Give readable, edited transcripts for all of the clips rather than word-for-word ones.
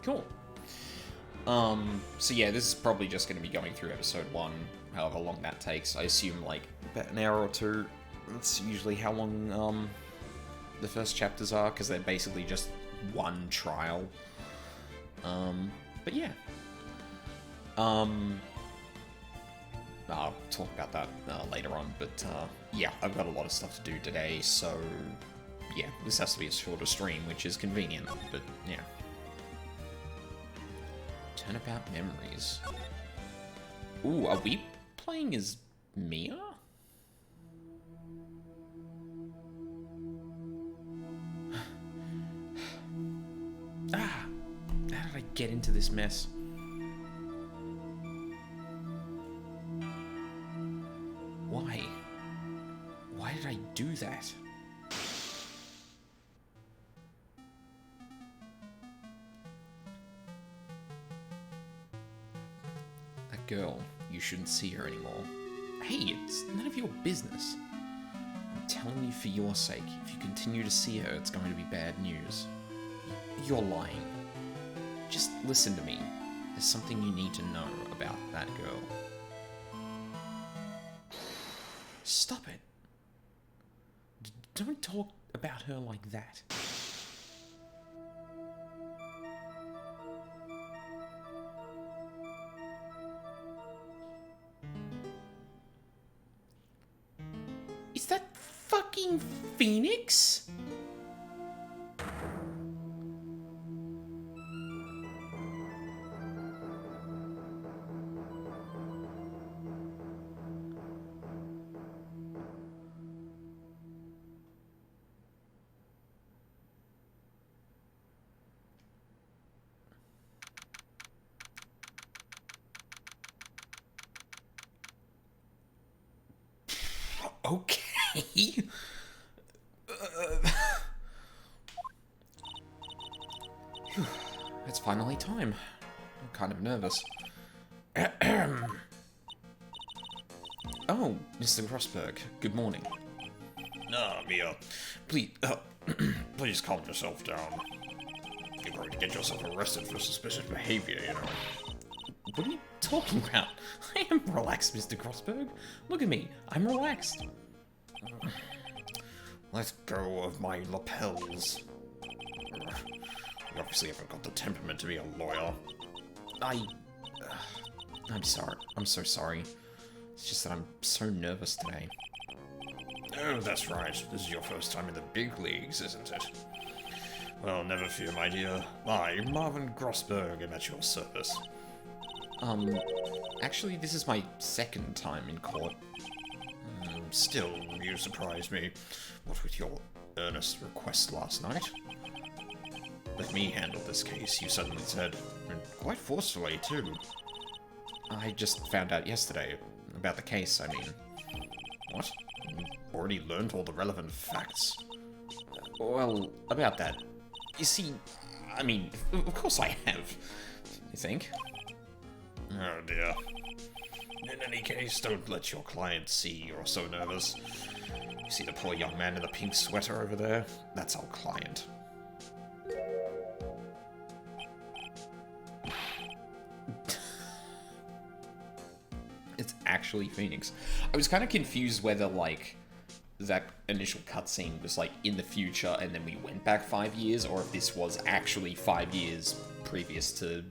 Cool. So yeah, this is probably just going to be going through episode 1, however long that takes. I assume, like, about an hour or two. That's usually how long, the first chapters are, because they're basically just one trial. But yeah. I'll talk about that later on, but yeah, I've got a lot of stuff to do today, so yeah, this has to be a shorter stream, which is convenient, but yeah. Turnabout Memories. Ooh, are we playing as Mia? How did I get into this mess? Why? Why did I do that? That girl, you shouldn't see her anymore. Hey, it's none of your business. I'm telling you for your sake, if you continue to see her, it's going to be bad news. You're lying. Just listen to me. There's something you need to know about that girl. Stop it. Don't talk about her like that. Is that fucking Phoenix? Okay. It's finally time. I'm kind of nervous. Oh, Mr. Grossberg, good morning. Mia, please, please calm yourself down. You're going to get yourself arrested for suspicious behavior, you know. What are you talking about? I am relaxed, Mr. Grossberg. Look at me, I'm relaxed. Let go of my lapels. You obviously haven't got the temperament to be a lawyer. I'm sorry. I'm so sorry. It's just that I'm so nervous today. Oh, that's right. This is your first time in the big leagues, isn't it? Well, never fear, my dear. I, Marvin Grossberg, am at your service. Actually, this is my second time in court. Still, you surprise me. What with your earnest request last night? Let me handle this case, you suddenly said. And quite forcefully, too. I just found out yesterday. About the case, I mean. What? You already learned all the relevant facts? Well, about that. You see, I mean, of course I have. You think? Oh dear. In any case, don't let your client see you're so nervous. You see the poor young man in the pink sweater over there? That's our client. It's actually Phoenix. I was kind of confused whether, like, that initial cutscene was, like, in the future and then we went back 5 years, or if this was actually 5 years previous to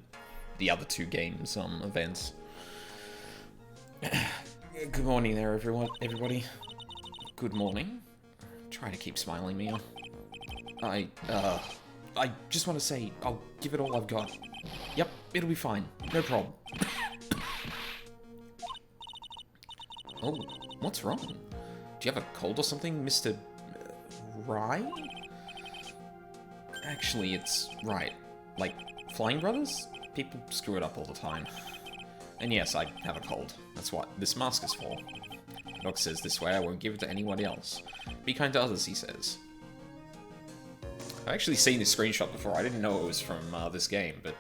the other two games, events. Good morning there, everybody. Good morning. Try to keep smiling, Mia. I just want to say, I'll give it all I've got. Yep, it'll be fine. No problem. Oh, what's wrong? Do you have a cold or something, Mr. Rye? Actually, it's right. Like, Flying Brothers? People screw it up all the time. And yes, I have a cold. That's what this mask is for. The doc says this way I won't give it to anyone else. Be kind to others, he says. I've actually seen this screenshot before. I didn't know it was from this game, but,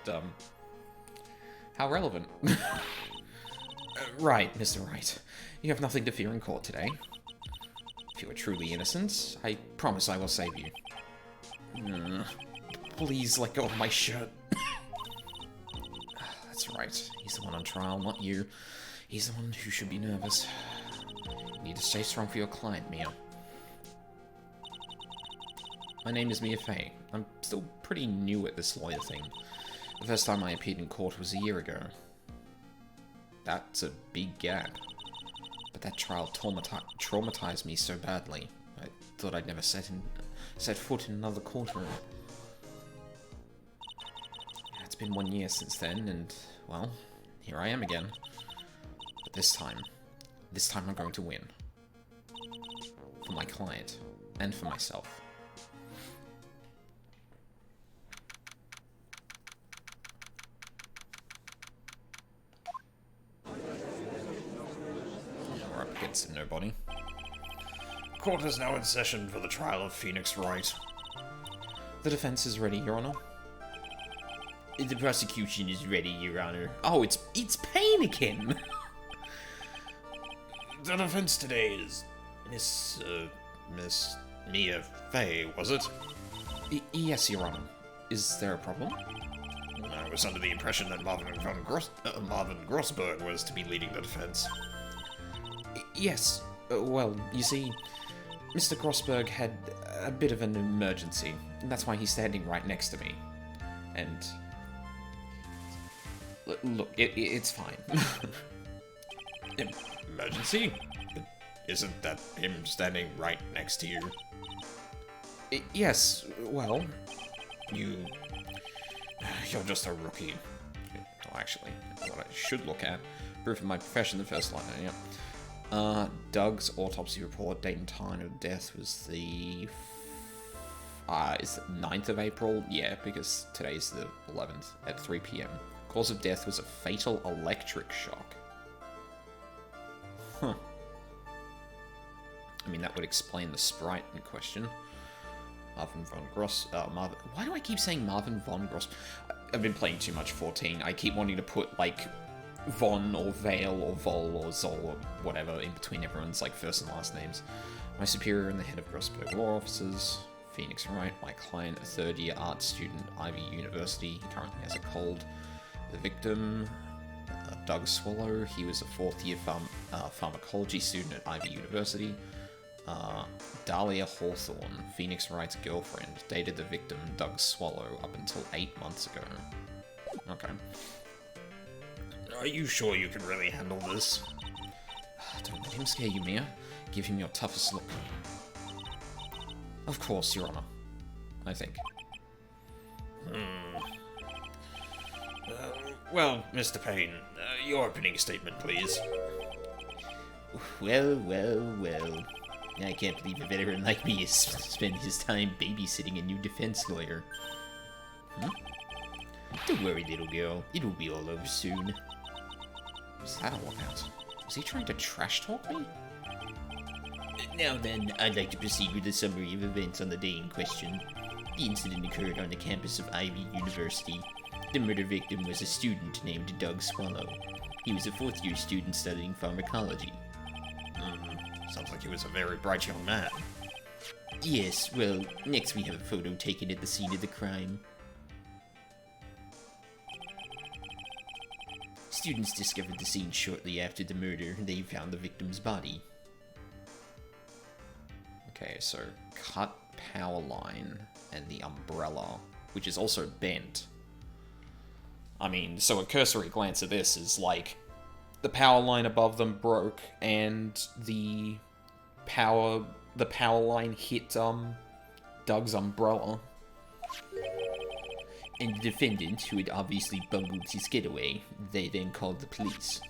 how relevant. Right, Mr. Wright. You have nothing to fear in court today. If you are truly innocent, I promise I will save you. Please let go of my shirt. That's right. He's the one on trial, not you. He's the one who should be nervous. You need to stay strong for your client, Mia. My name is Mia Fey. I'm still pretty new at this lawyer thing. The first time I appeared in court was a year ago. That's a big gap. But that trial traumatized me so badly. I thought I'd never set foot in another courtroom. It's been 1 year since then, and, well, here I am again. But this time I'm going to win. For my client, and for myself. We're up against nobody. Court is now in session for the trial of Phoenix Wright. The defense is ready, Your Honor. The prosecution is ready, Your Honor. Oh, it's Payne again! The defense today is Miss Mia Fey, was it? Yes, Your Honor. Is there a problem? I was under the impression that Marvin Grossberg was to be leading the defense. Yes. Well, you see, Mr. Grossberg had a bit of an emergency, and that's why he's standing right next to me. And look, it's fine. Emergency? But isn't that him standing right next to you? Yes, well... You're just a rookie. Oh, actually, what I should look at. Proof of my profession, the first line, yeah. Doug's autopsy report, date and time of death was the... is it 9th of April? Yeah, because today's the 11th at 3 PM. Cause of death was a fatal electric shock. Huh. I mean, that would explain the sprite in question. Marvin von Gross... why do I keep saying Marvin von Gross? I've been playing too much 14. I keep wanting to put, like, Von or Vale or Vol or Zol or whatever in between everyone's, like, first and last names. My superior and the head of Grossberg Law Officers, Phoenix Wright, my client, a third-year art student at Ivy University. He currently has a cold. The victim, Doug Swallow. He was a fourth-year pharmacology student at Ivy University. Dahlia Hawthorne, Phoenix Wright's girlfriend, dated the victim, Doug Swallow, up until 8 months ago. Okay. Are you sure you can really handle this? Don't let him scare you, Mia. Give him your toughest look. Of course, Your Honor. I think. Well, Mr. Payne, your opening statement, please. Well. I can't believe a veteran like me is spending his time babysitting a new defense lawyer. Don't worry, little girl. It'll be all over soon. What's that all about? Was he trying to trash talk me? Now then, I'd like to proceed with a summary of events on the day in question. The incident occurred on the campus of Ivy University. The murder victim was a student named Doug Swallow. He was a fourth-year student studying pharmacology. Sounds like he was a very bright young man. Yes, well, next we have a photo taken at the scene of the crime. Students discovered the scene shortly after the murder. They found the victim's body. Okay, so cut power line and the umbrella, which is also bent. I mean, so a cursory glance at this is like the power line above them broke and the power line hit Doug's umbrella. And the defendant, who had obviously bungled his getaway, they then called the police.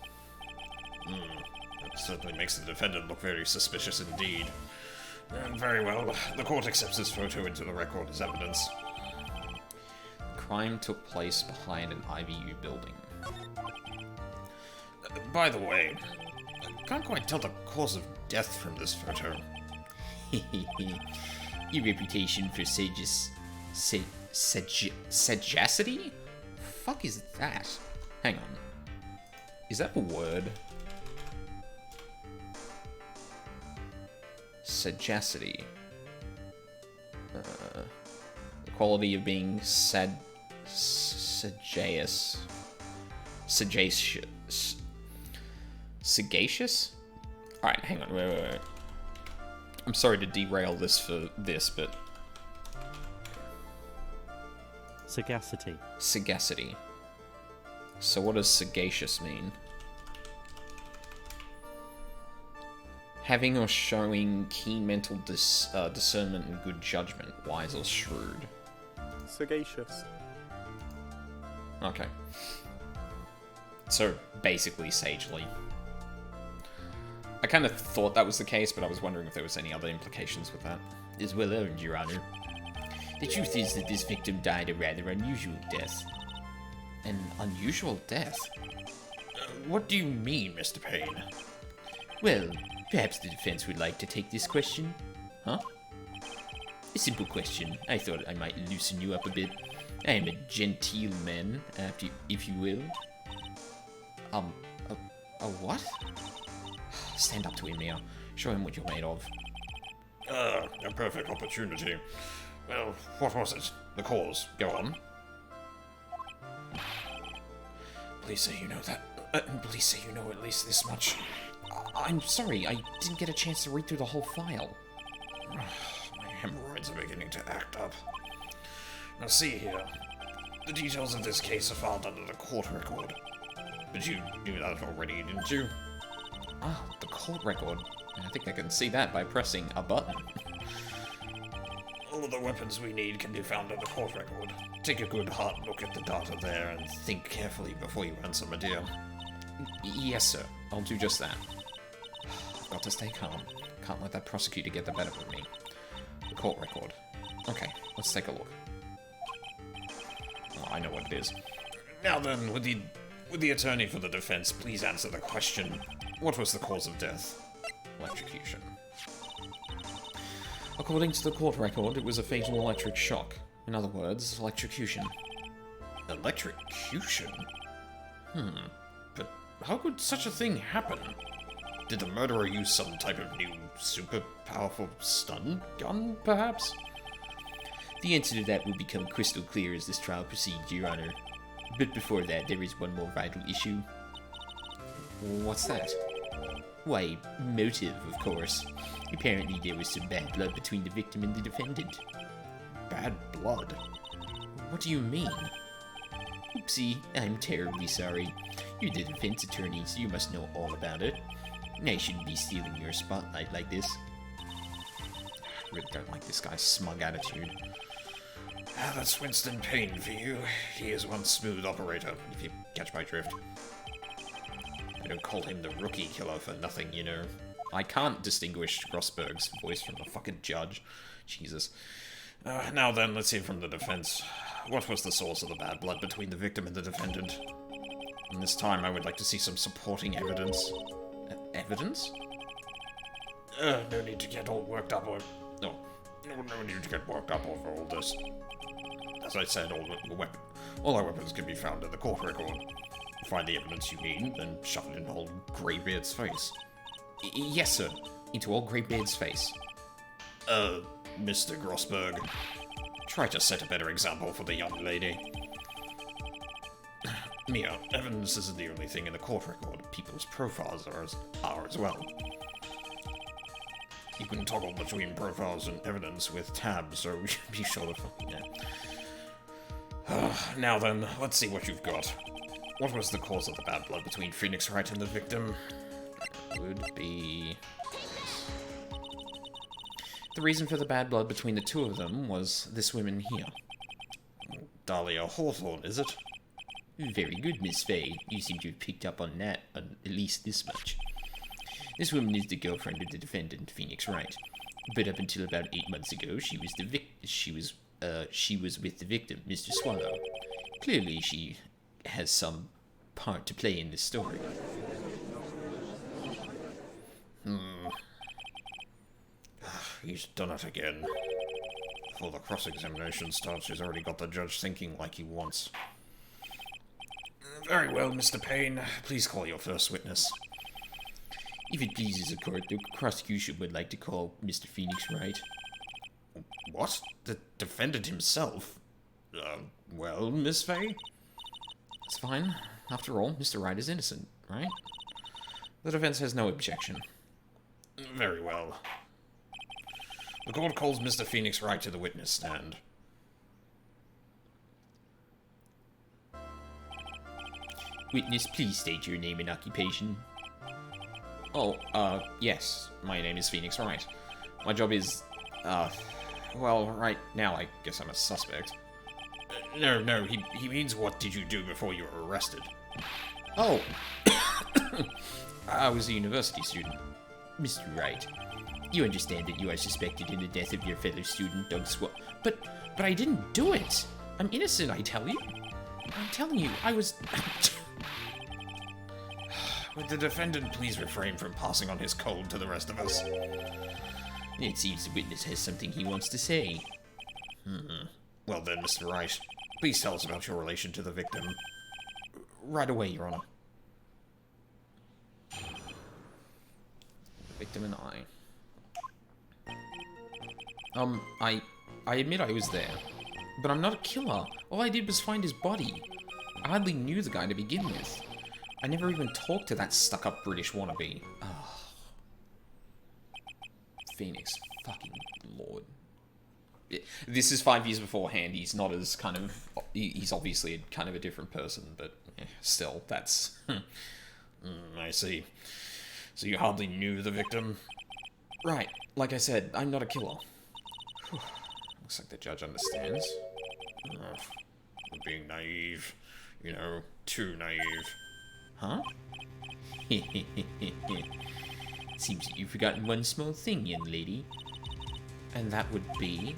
That certainly makes the defendant look very suspicious indeed. Very well, the court accepts this photo into the record as evidence. The crime took place behind an IVU building. By the way, I can't quite tell the cause of death from this photo. Your reputation for Sagacity? Fuck is that? Hang on. Is that a word? Sagacity. The quality of being sagacious. Sagacious? Sagacious? Alright, hang on, wait. I'm sorry to derail this for this, but... Sagacity. Sagacity. So what does sagacious mean? Having or showing keen mental discernment and good judgment, wise or shrewd. Sagacious. Okay. So, basically sagely. I kind of thought that was the case, but I was wondering if there was any other implications with that. Is well earned, Your Honor. The truth is that this victim died a rather unusual death. An unusual death? What do you mean, Mr. Payne? Well, perhaps the defense would like to take this question? Huh? A simple question. I thought I might loosen you up a bit. I am a genteel man, if you will. A what? Stand up to him now. Show him what you're made of. A perfect opportunity. Well, what was it? The cause. Go on. Please say you know that. Please say you know at least this much. I'm sorry, I didn't get a chance to read through the whole file. My hemorrhoids are beginning to act up. Now see here. The details of this case are found under the court record. But you knew that already, didn't you? Ah, the court record. I think I can see that by pressing a button. All of the weapons we need can be found in the court record. Take a good hard look at the data there and think carefully before you answer, my dear. Yes, sir. I'll do just that. I've got to stay calm. Can't let that prosecutor get the better of me. The court record. Okay, let's take a look. Oh, I know what it is. Now then, would the attorney for the defense please answer the question? What was the cause of death? Electrocution. According to the court record, it was a fatal electric shock. In other words, electrocution. Electrocution? But how could such a thing happen? Did the murderer use some type of new, super powerful stun gun, perhaps? The answer to that will become crystal clear as this trial proceeds, Your Honor. But before that, there is one more vital issue. What's that? Why, motive, of course. Apparently there was some bad blood between the victim and the defendant. Bad blood? What do you mean? Oopsie, I'm terribly sorry. You're the defense attorney, so you must know all about it. I shouldn't be stealing your spotlight like this. I really don't like this guy's smug attitude. That's Winston Payne for you. He is one smooth operator, if you catch my drift. I don't call him the rookie killer for nothing, you know. I can't distinguish Grossberg's voice from the fucking judge. Jesus. Now then, let's hear from the defense. What was the source of the bad blood between the victim and the defendant? And this time I would like to see some supporting evidence. Evidence? No need to get all worked up over... No need to get worked up over all this. As I said, all our weapons can be found in the court record. Find the evidence you need, then shove it in old Greybeard's face. Yes, sir. Into old Greybeard's face. Mr. Grossberg. Try to set a better example for the young lady. Mia, evidence isn't the only thing in the court record. People's profiles are as well. You can toggle between profiles and evidence with tabs, so be sure to find that. Now then, let's see what you've got. What was the cause of the bad blood between Phoenix Wright and the victim? Would be... The reason for the bad blood between the two of them was this woman here. Dahlia Hawthorne, is it? Very good, Miss Fay. You seem to have picked up on that, at least this much. This woman is the girlfriend of the defendant, Phoenix Wright. But up until about 8 months ago, she was with the victim, Mr. Swallow. Clearly, she has some part to play in this story. He's done it again. Before the cross-examination starts, he's already got the judge thinking like he wants. Very well, Mr. Payne. Please call your first witness. If it pleases the court, the prosecution would like to call Mr. Phoenix Wright. What? The defendant himself? Well, Miss Fay? It's fine. After all, Mr. Wright is innocent, right? The defense has no objection. Very well. The court calls Mr. Phoenix Wright to the witness stand. Witness, please state your name and occupation. Oh, yes. My name is Phoenix Wright. My job is, well, right now I guess I'm a suspect. No, he means what did you do before you were arrested? Oh! I was a university student. Mr. Wright, you understand that you are suspected in the death of your fellow student, Doug But I didn't do it! I'm innocent, I tell you. I'm telling you, I was... Would the defendant please refrain from passing on his cold to the rest of us? It seems the witness has something he wants to say. Well then, Mr. Wright, please tell us about your relation to the victim. Right away, Your Honor. The victim and I admit I was there. But I'm not a killer. All I did was find his body. I hardly knew the guy to begin with. I never even talked to that stuck-up British wannabe. Ugh. Phoenix. Fucking lord. This is 5 years beforehand. He's not as kind of... He's obviously kind of a different person, but still, that's... I see. So you hardly knew the victim? Right. Like I said, I'm not a killer. Looks like the judge understands. You're being naive. You know, too naive. Huh? Seems that you've forgotten one small thing, young lady. And that would be...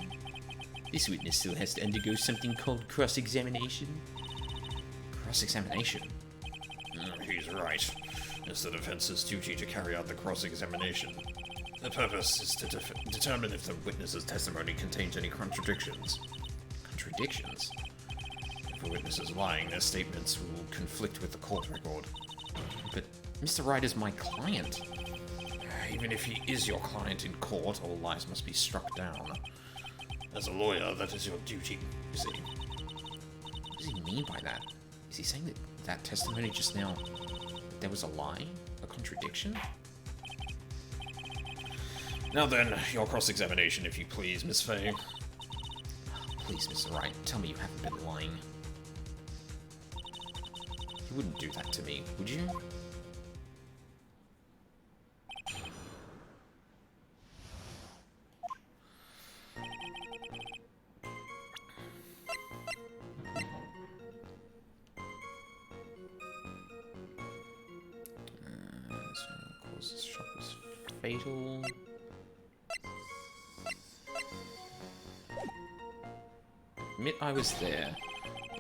This witness still has to undergo something called cross-examination. Cross-examination? He's right. It's the defense's duty to carry out the cross-examination. The purpose is to determine if the witness's testimony contains any contradictions. Contradictions? If a witness is lying, their statements will conflict with the court record. But Mr. Wright is my client. Even if he is your client in court, all lies must be struck down. As a lawyer, that is your duty, you see. What does he mean by that? Is he saying that that testimony just now, there was a lie? A contradiction? Now then, your cross-examination, if you please, Miss Fay. Please, Mr. Wright, tell me you haven't been lying. You wouldn't do that to me, would you? This one causes shock was fatal. Admit I was there.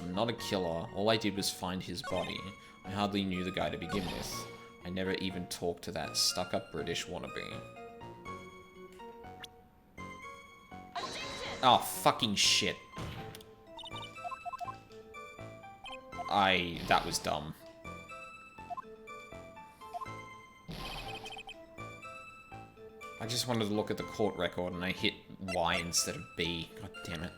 I'm not a killer. All I did was find his body. I hardly knew the guy to begin with. I never even talked to that stuck-up British wannabe. Oh, fucking shit. That was dumb. I just wanted to look at the court record and I hit Y instead of B. God damn it.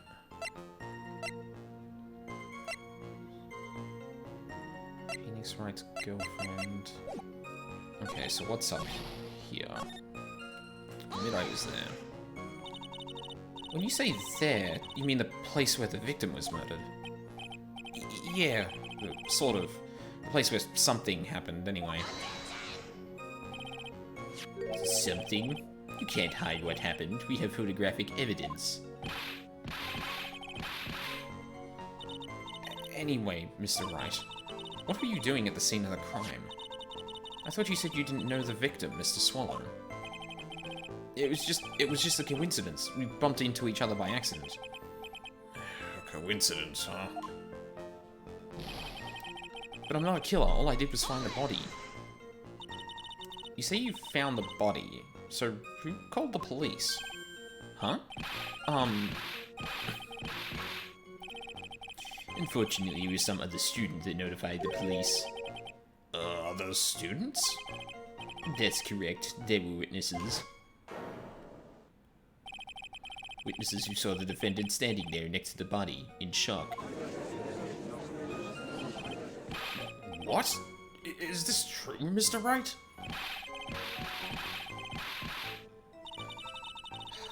Phoenix Wright's girlfriend. Okay, so what's up here? I admit I was there. When you say there, you mean the place where the victim was murdered? Yeah, sort of. The place where something happened, anyway. Something? You can't hide what happened. We have photographic evidence. Anyway, Mr. Wright, what were you doing at the scene of the crime? I thought you said you didn't know the victim, Mr. Swallow. It was just a coincidence. We bumped into each other by accident. A coincidence, huh? But I'm not a killer. All I did was find the body. You say you found the body, so who called the police? Huh? Unfortunately, it was some other student that notified the police. Other students? That's correct. They were witnesses. Witnesses who saw the defendant standing there next to the body, in shock. What? Is this true, Mr. Wright?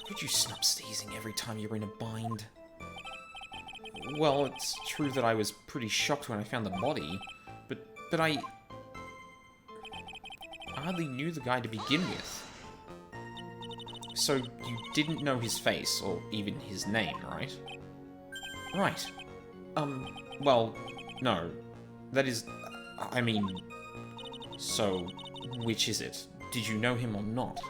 Could you stop sneezing every time you're in a bind? Well, it's true that I was pretty shocked when I found the body, but I hardly knew the guy to begin with. So you didn't know his face, or even his name, right? Right. Well, no. That is... I mean... So, which is it? Did you know him or not?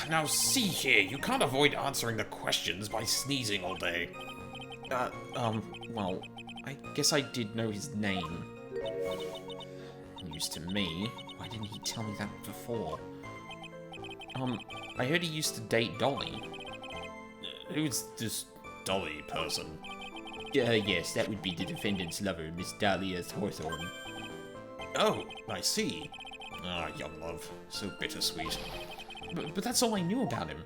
Now see here, you can't avoid answering the questions by sneezing all day. Well, I guess I did know his name. News to me. Why didn't he tell me that before? I heard he used to date Dolly. Who's this Dolly person? Yes, that would be the defendant's lover, Miss Dahlia Hawthorne. Oh, I see. Ah, young love. So bittersweet. But that's all I knew about him.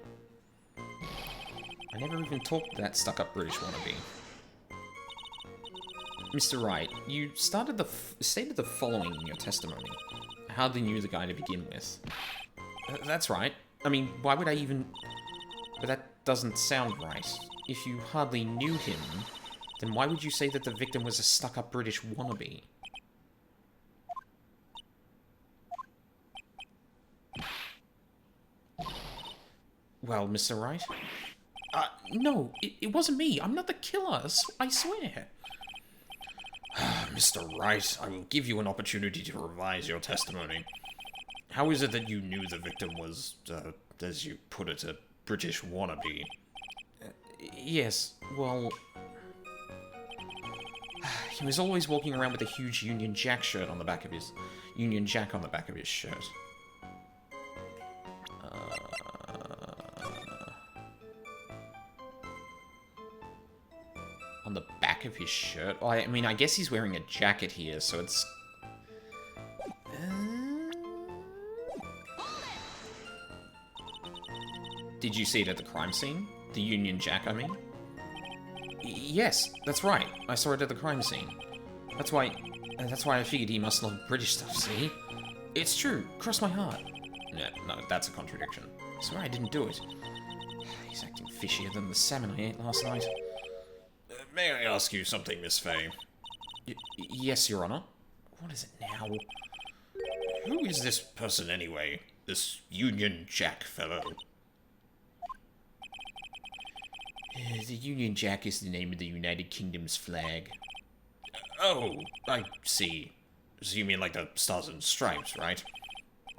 I never even talked to that stuck-up British wannabe. Mr. Wright, you stated the following in your testimony. I hardly knew the guy to begin with. That's right. I mean, why would I even... But that doesn't sound right. If you hardly knew him, then why would you say that the victim was a stuck-up British wannabe? Well, Mr. Wright? No, it wasn't me. I'm not the killer, I swear. Mr. Wright, I will give you an opportunity to revise your testimony. How is it that you knew the victim was, as you put it, a British wannabe? Yes, well... He was always walking around with a huge Union Jack shirt on the back of his... Union Jack on the back of his shirt. On the back of his shirt? Well, I mean, I guess he's wearing a jacket here, so it's... Did you see it at the crime scene? The Union Jack, I mean? Yes, that's right. I saw it at the crime scene. That's why I figured he must love British stuff, see? It's true. Cross my heart. No, that's a contradiction. I swear I didn't do it. He's acting fishier than the salmon I ate last night. May I ask you something, Miss Fay? Yes, Your Honor. What is it now? Who is this person anyway? This Union Jack fellow? The Union Jack is the name of the United Kingdom's flag. Oh, I see. So you mean like the Stars and Stripes, right?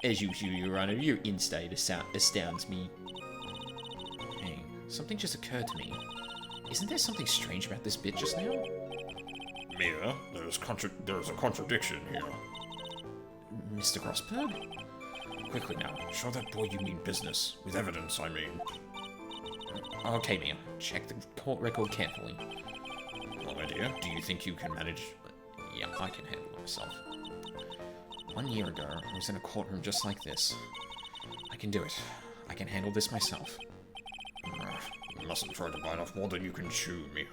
As usual, Your Honor, your insight astounds me. Hey, something just occurred to me. Isn't there something strange about this bit just now? Mia, there's a contradiction here. Mr. Grossberg? Quickly now, show that boy you mean business. With evidence, I mean. Okay, Mia. Check the court record carefully. Well, my dear, do you think you can manage... Yeah, I can handle it myself. 1 year ago, I was in a courtroom just like this. I can do it. I can handle this myself. You mustn't try to bite off more than you can chew, Mia.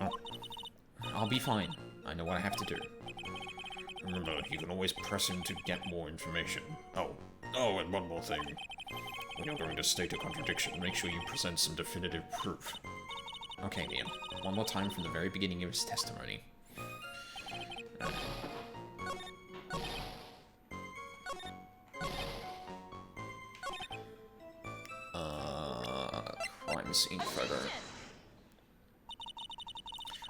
I'll be fine. I know what I have to do. Remember, you can always press him to get more information. Oh, and one more thing. When you're going to state a contradiction, make sure you present some definitive proof. Okay, Mia. One more time from the very beginning of his testimony. Crime scene photo.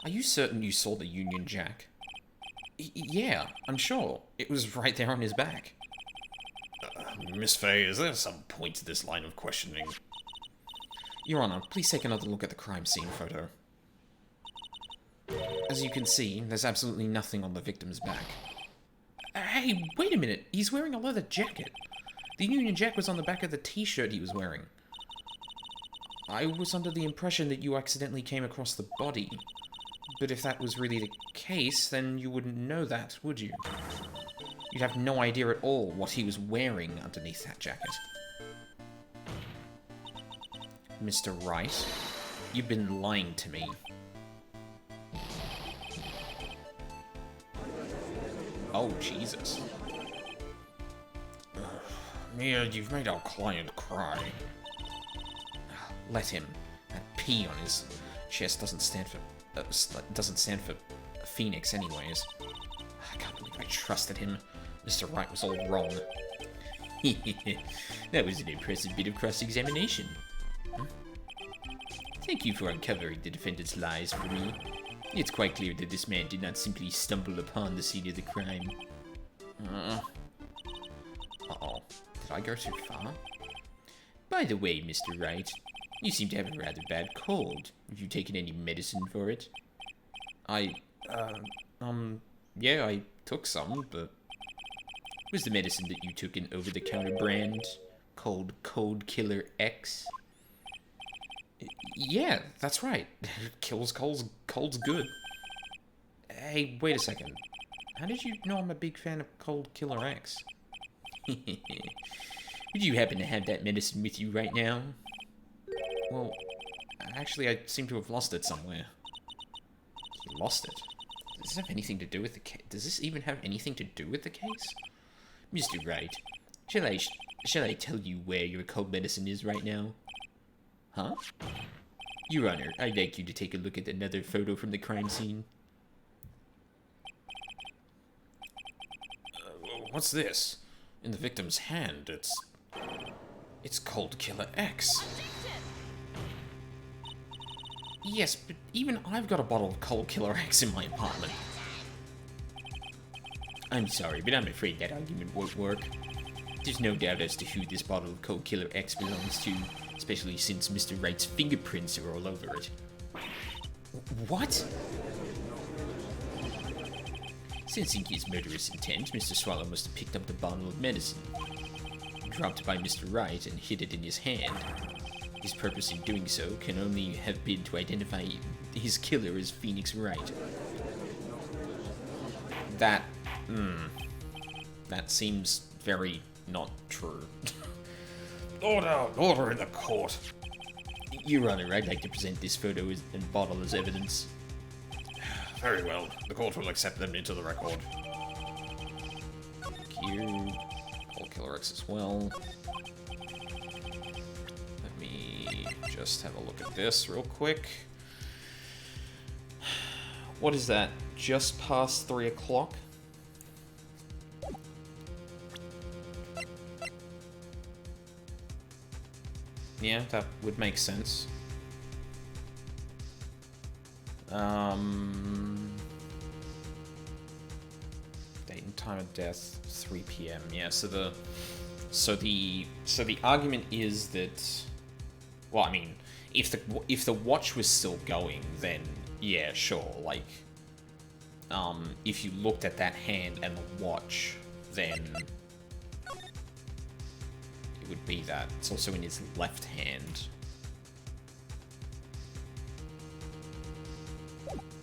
Are you certain you saw the Union Jack? Yeah, I'm sure. It was right there on his back. Miss Fay, is there some point to this line of questioning? Your Honor, please take another look at the crime scene photo. As you can see, there's absolutely nothing on the victim's back. Hey, wait a minute! He's wearing a leather jacket! The Union Jack was on the back of the t-shirt he was wearing. I was under the impression that you accidentally came across the body. But if that was really the case, then you wouldn't know that, would you? You'd have no idea at all what he was wearing underneath that jacket. Mr. Wright, you've been lying to me. Oh, Jesus. Mia, you've made our client cry. Let him. That P on his chest doesn't stand for Phoenix, anyways. I can't believe I trusted him. Mr. Wright was all wrong. That was an impressive bit of cross-examination. Thank you for uncovering the defendant's lies for me. It's quite clear that this man did not simply stumble upon the scene of the crime. Uh-oh. Did I go too far? By the way, Mr. Wright, you seem to have a rather bad cold. Have you taken any medicine for it? Yeah, I took some, but... Was the medicine that you took an over-the-counter brand called Cold Killer X? Yeah, that's right. Kills cold's good. Hey, wait a second. How did you know I'm a big fan of Cold Killer X? Would you happen to have that medicine with you right now? Well, actually, I seem to have lost it somewhere. You lost it? Does this have anything to do with the case? Does this even have anything to do with the case? Mr. Wright, shall I tell you where your cold medicine is right now? Huh? Your Honor, I'd like you to take a look at another photo from the crime scene. What's this? In the victim's hand, it's Cold Killer X. Yes, but even I've got a bottle of Cold Killer X in my apartment. I'm sorry, but I'm afraid that argument won't work. There's no doubt as to who this bottle of Cold Killer X belongs to, especially since Mr. Wright's fingerprints are all over it. What? Sensing his murderous intent, Mr. Swallow must have picked up the bottle of medicine, dropped by Mr. Wright, and hid it in his hand. His purpose in doing so can only have been to identify his killer as Phoenix Wright. That seems very not true. Order in the court. Your Honor, I'd like to present this photo and bottle as evidence. Very well. The court will accept them into the record. Thank you. Cold Killer X as well. Let me just have a look at this real quick. What is that? Just past 3 o'clock? Yeah, that would make sense. Date and time of death, 3 p.m. Yeah, so the argument is that, well, I mean, if the watch was still going, then yeah, sure. Like, if you looked at that hand and the watch, then it would be that. It's also in his left hand.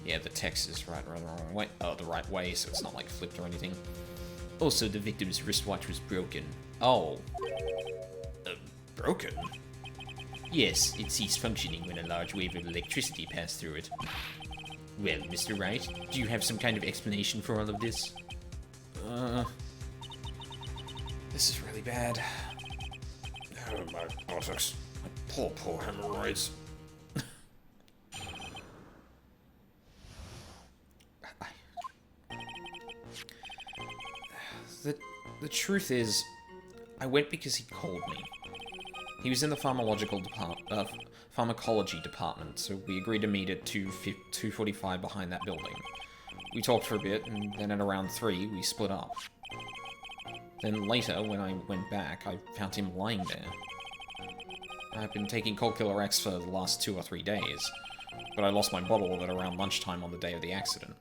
Yeah, the text is right the wrong way. Oh, the right way, so it's not like flipped or anything. Also, the victim's wristwatch was broken. Oh. Broken? Yes, it ceased functioning when a large wave of electricity passed through it. Well, Mr. Wright, do you have some kind of explanation for all of this? This is really bad. Oh, my buttocks. My poor hemorrhoids. The truth is, I went because he called me. He was in the pharmacology department, so we agreed to meet at 2:45 behind that building. We talked for a bit, and then at around 3, we split up. Then later, when I went back, I found him lying there. I've been taking Cold Killer X for the last 2 or 3 days, but I lost my bottle of it around lunchtime on the day of the accident.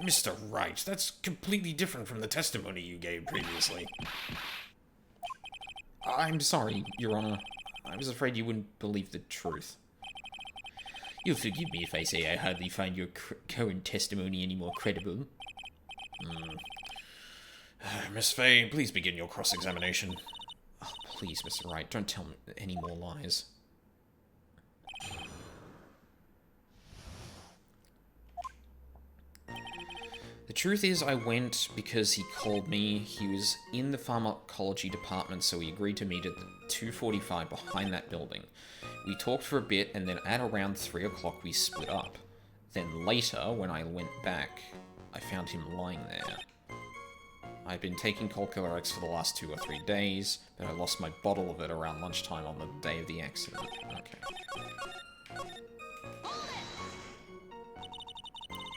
Mr. Wright, that's completely different from the testimony you gave previously. I'm sorry, Your Honor. I was afraid you wouldn't believe the truth. You'll forgive me if I say I hardly find your current testimony any more credible. Miss Fay, please begin your cross-examination. Oh, please, Mr. Wright, don't tell me any more lies. truth is, I went because he called me. He was in the pharmacology department, so he agreed to meet at 2:45 behind that building. We talked for a bit, and then at around 3 o'clock we split up. Then later, when I went back, I found him lying there. I've been taking cold killer X for the last 2 or 3 days, but I lost my bottle of it around lunchtime on the day of the accident. Okay.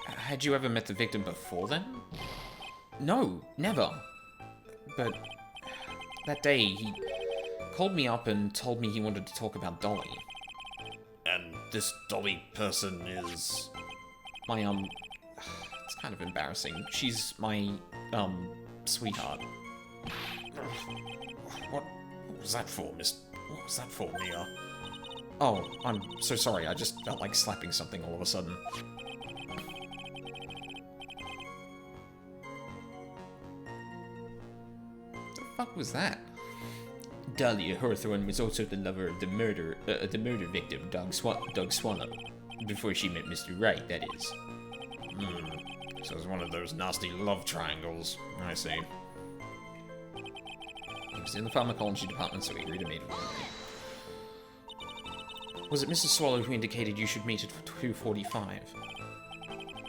Had you ever met the victim before then? No, never. But that day, he called me up and told me he wanted to talk about Dolly. And this Dolly person is... My, it's kind of embarrassing. She's my, sweetheart. What was that for, What was that for, Mia? Oh, I'm so sorry. I just felt like slapping something all of a sudden. What the fuck was that? Dahlia Hawthorne was also the lover of the murder victim, Doug Swallow. Before she met Mr. Wright, that is. So it's one of those nasty love triangles. I see. He was in the pharmacology department, so we agreed to meet him. Was it Mrs. Swallow who indicated you should meet at 2:45?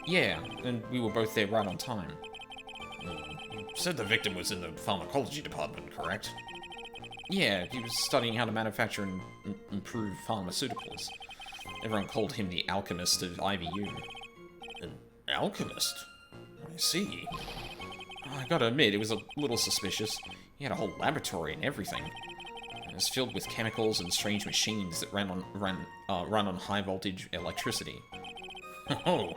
Yeah, and we were both there right on time. You said the victim was in the pharmacology department, correct? Yeah, he was studying how to manufacture and improve pharmaceuticals. Everyone called him the alchemist of IVU. An alchemist? I see. I gotta admit, it was a little suspicious. He had a whole laboratory and everything. It was filled with chemicals and strange machines that run on high voltage electricity. Oh,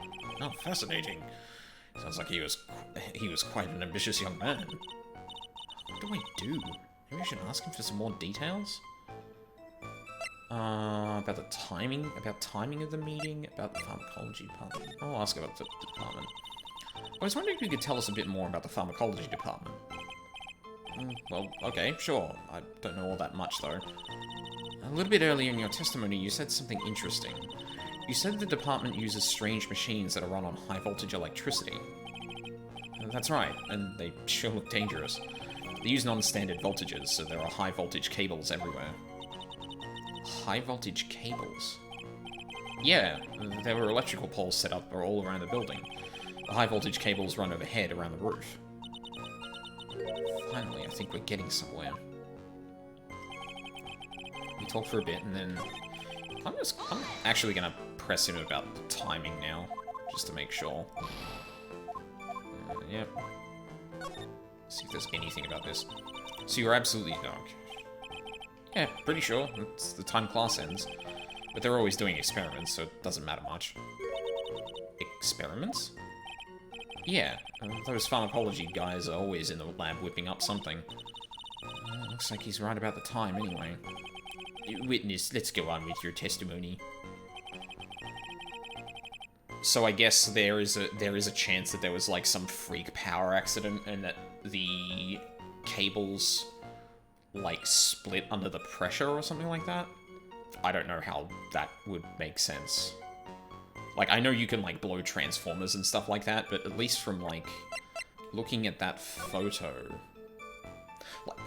fascinating. Sounds like he was quite an ambitious young man. What do I do? Maybe I should ask him for some more details? About the timing? About timing of the meeting? About the pharmacology department? I'll ask about the department. I was wondering if you could tell us a bit more about the pharmacology department. Well, okay, sure. I don't know all that much, though. A little bit earlier in your testimony, you said something interesting. You said the department uses strange machines that are run on high-voltage electricity. That's right, and they sure look dangerous. They use non-standard voltages, so there are high-voltage cables everywhere. High-voltage cables? Yeah, there were electrical poles set up all around the building. The high-voltage cables run overhead around the roof. Finally, I think we're getting somewhere. We talked for a bit, and then... I'm actually gonna press him about the timing now, just to make sure. Yep. See if there's anything about this. So you're absolutely... Yeah, pretty sure. It's the time class ends. But they're always doing experiments, so it doesn't matter much. Experiments? Yeah, those pharmacology guys are always in the lab whipping up something. Looks like he's right about the time, anyway. Witness, let's go on with your testimony. So I guess there is a chance that there was like some freak power accident and that the cables like split under the pressure or something like that. I don't know how that would make sense. Like, I know you can like blow transformers and stuff like that, but at least from like looking at that photo,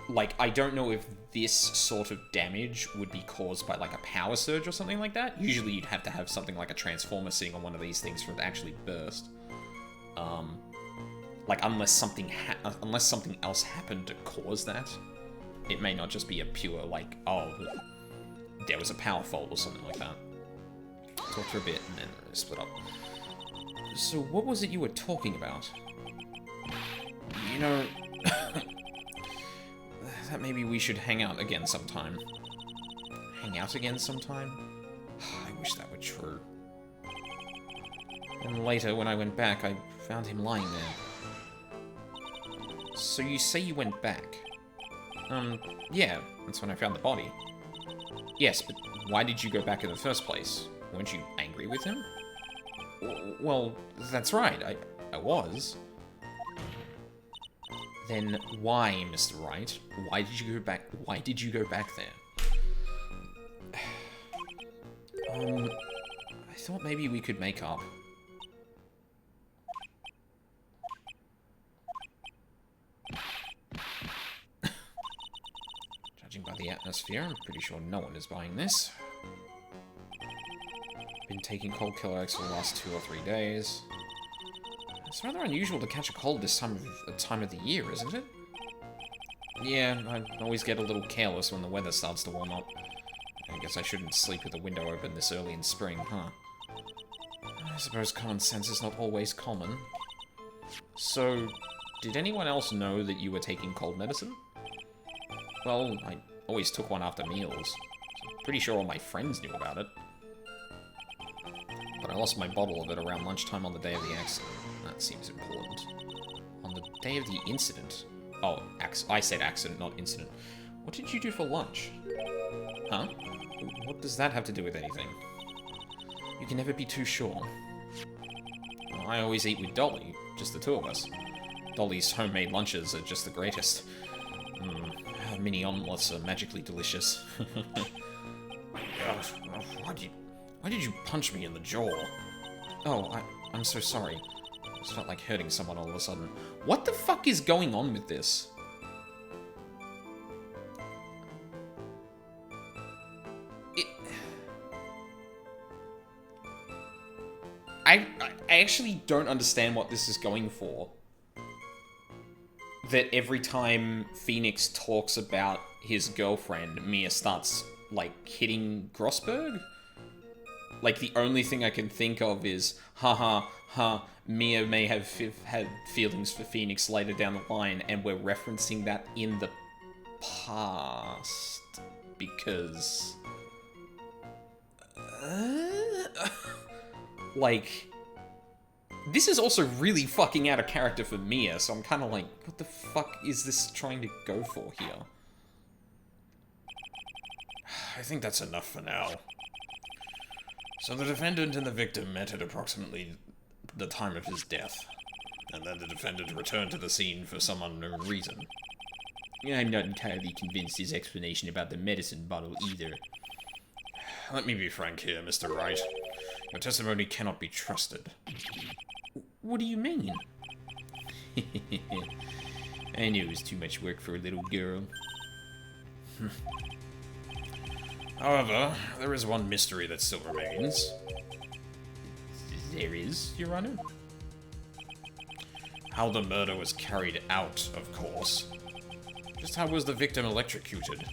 like I don't know if this sort of damage would be caused by like a power surge or something like that. Usually you'd have to have something like a transformer sitting on one of these things for it to actually burst. Like unless something else happened to cause that. It may not just be a pure like, oh, there was a power fault or something like that. Talk for a bit and then split up. So what was it you were talking about? You know, that maybe we should hang out again sometime. Hang out again sometime? I wish that were true. And later, when I went back, I found him lying there. So you say you went back? Yeah, that's when I found the body. Yes, but why did you go back in the first place? Weren't you angry with him? Well, that's right, I was. Then why, Mr. Wright? Why did you go back? Why did you go back there? I thought maybe we could make up. As for you, I'm pretty sure no one is buying this. Been taking cold killer eggs for the last 2 or 3 days. It's rather unusual to catch a cold this time of the year, isn't it? Yeah, I always get a little careless when the weather starts to warm up. I guess I shouldn't sleep with the window open this early in spring, huh? I suppose common sense is not always common. So, did anyone else know that you were taking cold medicine? Well, I always took one after meals. So I'm pretty sure all my friends knew about it. But I lost my bottle of it around lunchtime on the day of the accident. That seems important. On the day of the incident? Oh, I said accident, not incident. What did you do for lunch? Huh? What does that have to do with anything? You can never be too sure. Well, I always eat with Dolly, just the 2 of us. Dolly's homemade lunches are just the greatest. Her mini omelets are magically delicious. Why did you punch me in the jaw? Oh, I'm so sorry. I just felt like hurting someone all of a sudden. What the fuck is going on with this? I actually don't understand what this is going for. That every time Phoenix talks about his girlfriend, Mia starts, like, hitting Grossberg? Like, the only thing I can think of is, Mia may have had feelings for Phoenix later down the line, and we're referencing that in the past. Because... like... This is also really fucking out of character for Mia, so I'm kind of like, what the fuck is this trying to go for here? I think that's enough for now. So the defendant and the victim met at approximately the time of his death, and then the defendant returned to the scene for some unknown reason. I'm not entirely convinced his explanation about the medicine bottle either. Let me be frank here, Mr. Wright. Your testimony cannot be trusted. What do you mean? I knew it was too much work for a little girl. However, there is one mystery that still remains. There is, Your Honor? How the murder was carried out, of course. Just how was the victim electrocuted?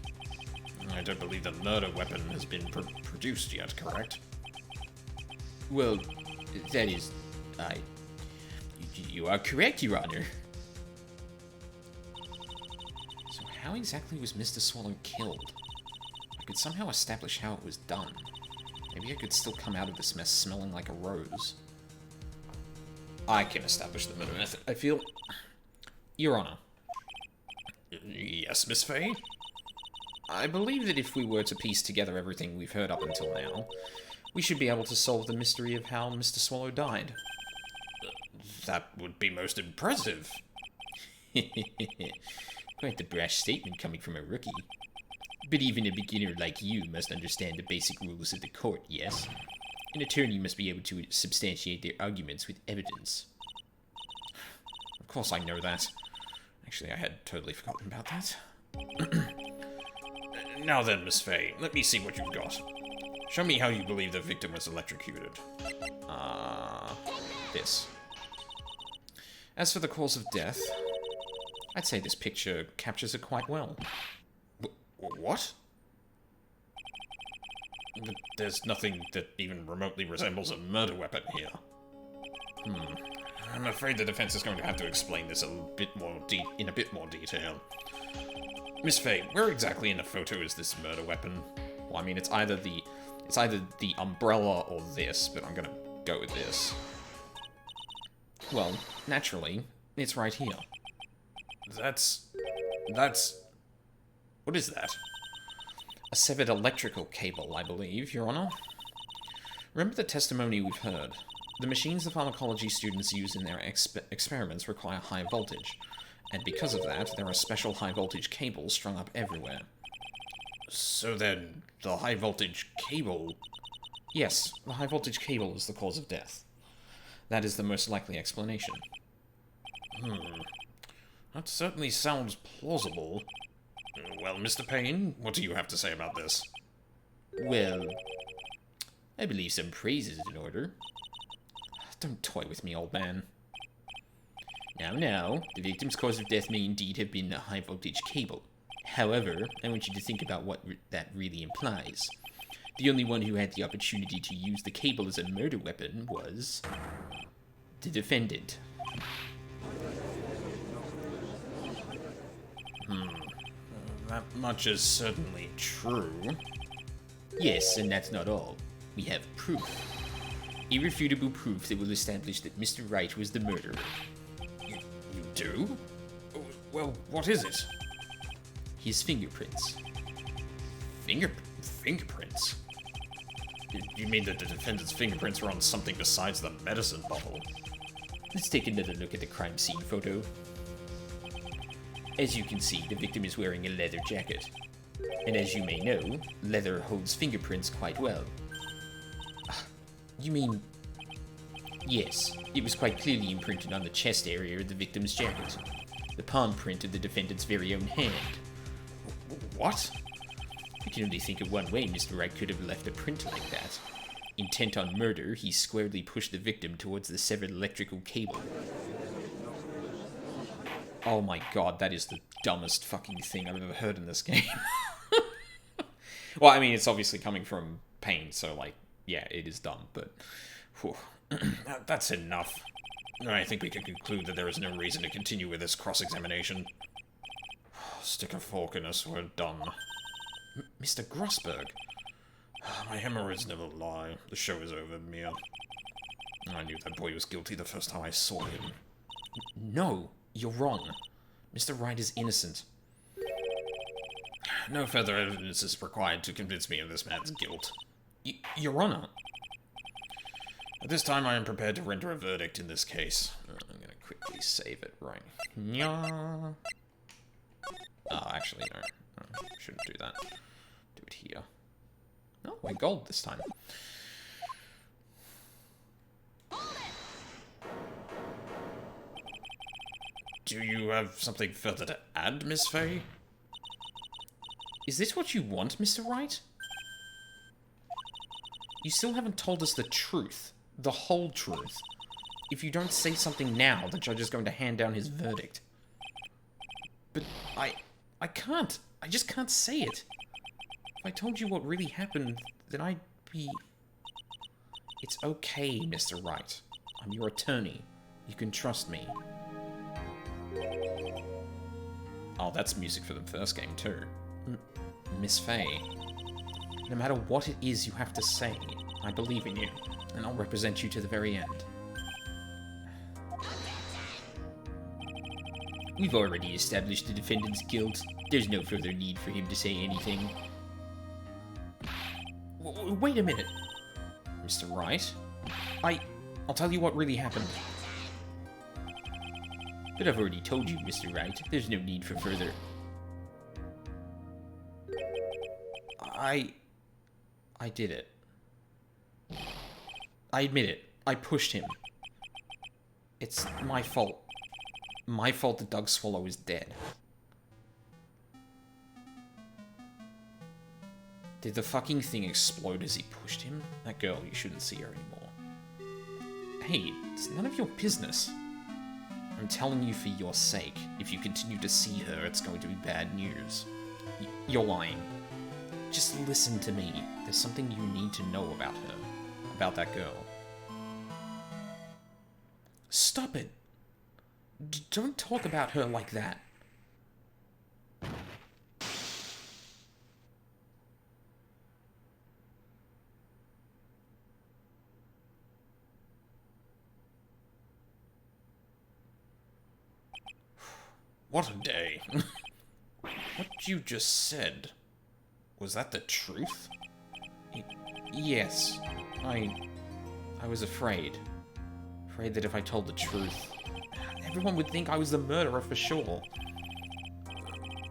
I don't believe the murder weapon has been produced yet, correct? Well, that is... You are correct, Your Honor. So how exactly was Mr. Swallow killed? I could somehow establish how it was done. Maybe I could still come out of this mess smelling like a rose. I can establish the murder method. I feel... Your Honor. Yes, Miss Fay? I believe that if we were to piece together everything we've heard up until now, we should be able to solve the mystery of how Mr. Swallow died. That would be most impressive. Quite the brash statement coming from a rookie. But even a beginner like you must understand the basic rules of the court, yes? An attorney must be able to substantiate their arguments with evidence. Of course I know that. Actually, I had totally forgotten about that. Now then, Miss Fay, let me see what you've got. Show me how you believe the victim was electrocuted. This. As for the cause of death, I'd say this picture captures it quite well. What? There's nothing that even remotely resembles a murder weapon here. I'm afraid the defense is going to have to explain this in a bit more detail. Miss Fay, where exactly in the photo is this murder weapon? Well, I mean, it's either the umbrella or this, but I'm gonna go with this. Well, naturally, it's right here. That's... What is that? A severed electrical cable, I believe, Your Honor. Remember the testimony we've heard. The machines the pharmacology students use in their experiments require high voltage, and because of that, there are special high voltage cables strung up everywhere. So then, the high voltage cable... Yes, the high voltage cable is the cause of death. That is the most likely explanation. That certainly sounds plausible. Well, Mr. Payne, what do you have to say about this? Well, I believe some praise is in order. Don't toy with me, old man. Now, the victim's cause of death may indeed have been a high-voltage cable. However, I want you to think about what that really implies. The only one who had the opportunity to use the cable as a murder weapon was the defendant. That much is certainly true. Yes, and that's not all. We have proof. Irrefutable proof that will establish that Mr. Wright was the murderer. You do? Well, what is it? His fingerprints. Fingerprints? You mean that the defendant's fingerprints were on something besides the medicine bottle? Let's take another look at the crime scene photo. As you can see, the victim is wearing a leather jacket. And as you may know, leather holds fingerprints quite well. You mean... Yes, it was quite clearly imprinted on the chest area of the victim's jacket. The palm print of the defendant's very own hand. What? I can only think of one way Mr. Wright could have left a print like that. Intent on murder, he squarely pushed the victim towards the severed electrical cable. Oh my god, that is the dumbest fucking thing I've ever heard in this game. Well, I mean, it's obviously coming from Payne, so, like, yeah, it is dumb, but... Whew. That's enough. I think we can conclude that there is no reason to continue with this cross-examination. Stick a fork in us, we're done. Mr. Grossberg? My hemorrhoids never lie. The show is over, Mia. I knew that boy was guilty the first time I saw him. No, you're wrong. Mr. Wright is innocent. No further evidence is required to convince me of this man's guilt. Your Honor. At this time, I am prepared to render a verdict in this case. I'm gonna quickly save it right here. Oh, actually, no. Shouldn't do that. Do it here. Oh, we're gold this time. Do you have something further to add, Miss Fay? Is this what you want, Mr. Wright? You still haven't told us the truth. The whole truth. If you don't say something now, the judge is going to hand down his verdict. But I can't. I just can't say it. If I told you what really happened, then I'd be... It's okay, Mr. Wright. I'm your attorney. You can trust me. Oh, that's music for the first game, too. Miss Fay, no matter what it is you have to say, I believe in you, and I'll represent you to the very end. We've already established the defendant's guilt. There's no further need for him to say anything. Wait a minute, Mr. Wright. I'll tell you what really happened. But I've already told you, Mr. Wright, there's no need for further. I did it. I admit it. I pushed him. It's my fault. My fault that Doug Swallow is dead. Did the fucking thing explode as he pushed him? That girl, you shouldn't see her anymore. Hey, it's none of your business. I'm telling you for your sake. If you continue to see her, it's going to be bad news. You're lying. Just listen to me. There's something you need to know about her. About that girl. Stop it! Don't talk about her like that. What a day. What you just said, was that the truth? Yes. I was afraid. Afraid that if I told the truth, everyone would think I was the murderer for sure.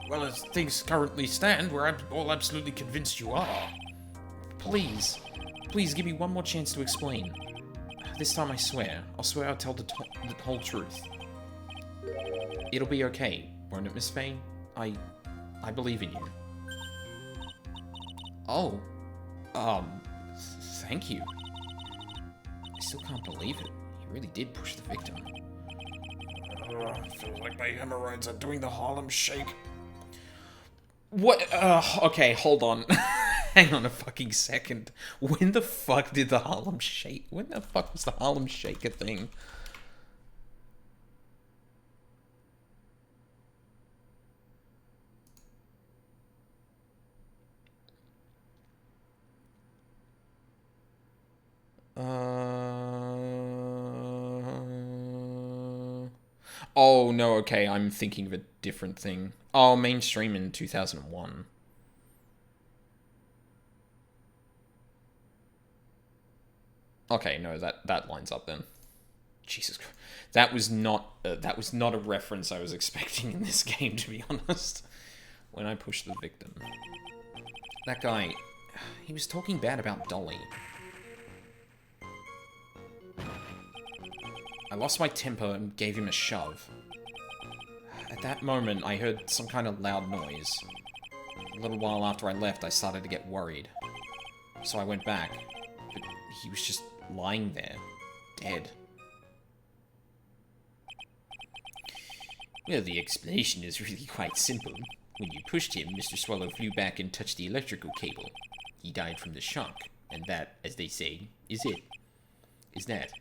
Well, as things currently stand, we're all absolutely convinced you are. Please. Please give me one more chance to explain. This time I swear. I'll swear I'll tell the whole truth. It'll be okay, won't it, Miss Fay? I believe in you. Oh. Thank you. I still can't believe it. You really did push the victim. Feels like my hemorrhoids are doing the Harlem Shake. What? Okay, hold on. Hang on a fucking second. When the fuck did the Harlem Shake? When the fuck was the Harlem Shake a thing? Oh, no, okay, I'm thinking of a different thing. Oh, mainstream in 2001. Okay, no, that lines up then. Jesus Christ. That was not a reference I was expecting in this game, to be honest. When I pushed the victim. That guy, he was talking bad about Dolly. I lost my temper and gave him a shove. At that moment, I heard some kind of loud noise. A little while after I left, I started to get worried. So I went back, but he was just lying there, dead. Well, the explanation is really quite simple. When you pushed him, Mr. Swallow flew back and touched the electrical cable. He died from the shock, and that, as they say, is it. Is that?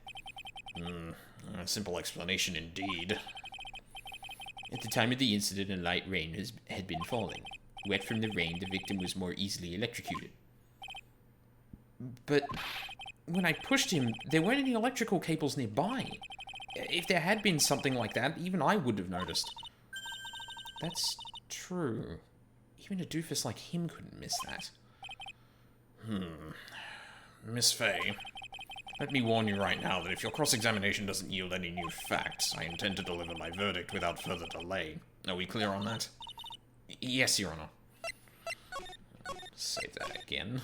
A simple explanation indeed. At the time of the incident, a light rain had been falling. Wet from the rain, the victim was more easily electrocuted. But when I pushed him, there weren't any electrical cables nearby. If there had been something like that, even I would have noticed. That's true. Even a doofus like him couldn't miss that. Miss Faye, let me warn you right now that if your cross-examination doesn't yield any new facts, I intend to deliver my verdict without further delay. Are we clear on that? Yes, Your Honor. Save that again.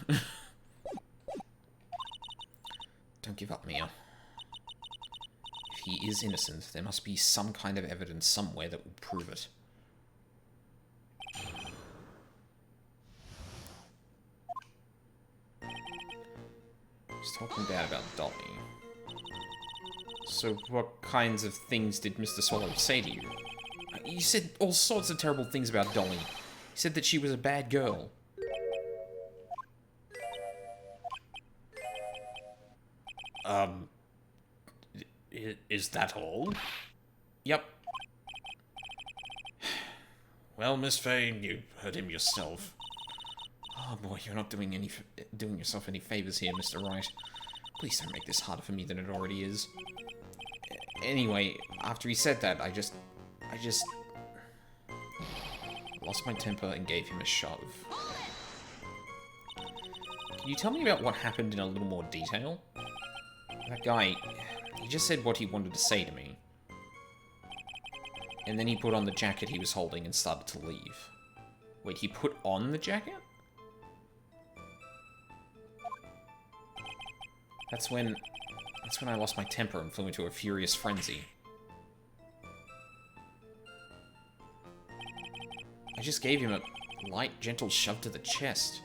Don't give up, Mia. If he is innocent, there must be some kind of evidence somewhere that will prove it. He's talking bad about Dolly. So what kinds of things did Mr. Swallow say to you? You said all sorts of terrible things about Dolly. He said that she was a bad girl. Is that all? Yep. Well, Miss Faye, you heard him yourself. Oh boy, you're not doing yourself any favors here, Mr. Wright. Please don't make this harder for me than it already is. Anyway, after he said that, I just lost my temper and gave him a shove. Can you tell me about what happened in a little more detail? That guy, he just said what he wanted to say to me. And then he put on the jacket he was holding and started to leave. Wait, he put on the jacket? That's when I lost my temper and flew into a furious frenzy. I just gave him a light, gentle shove to the chest.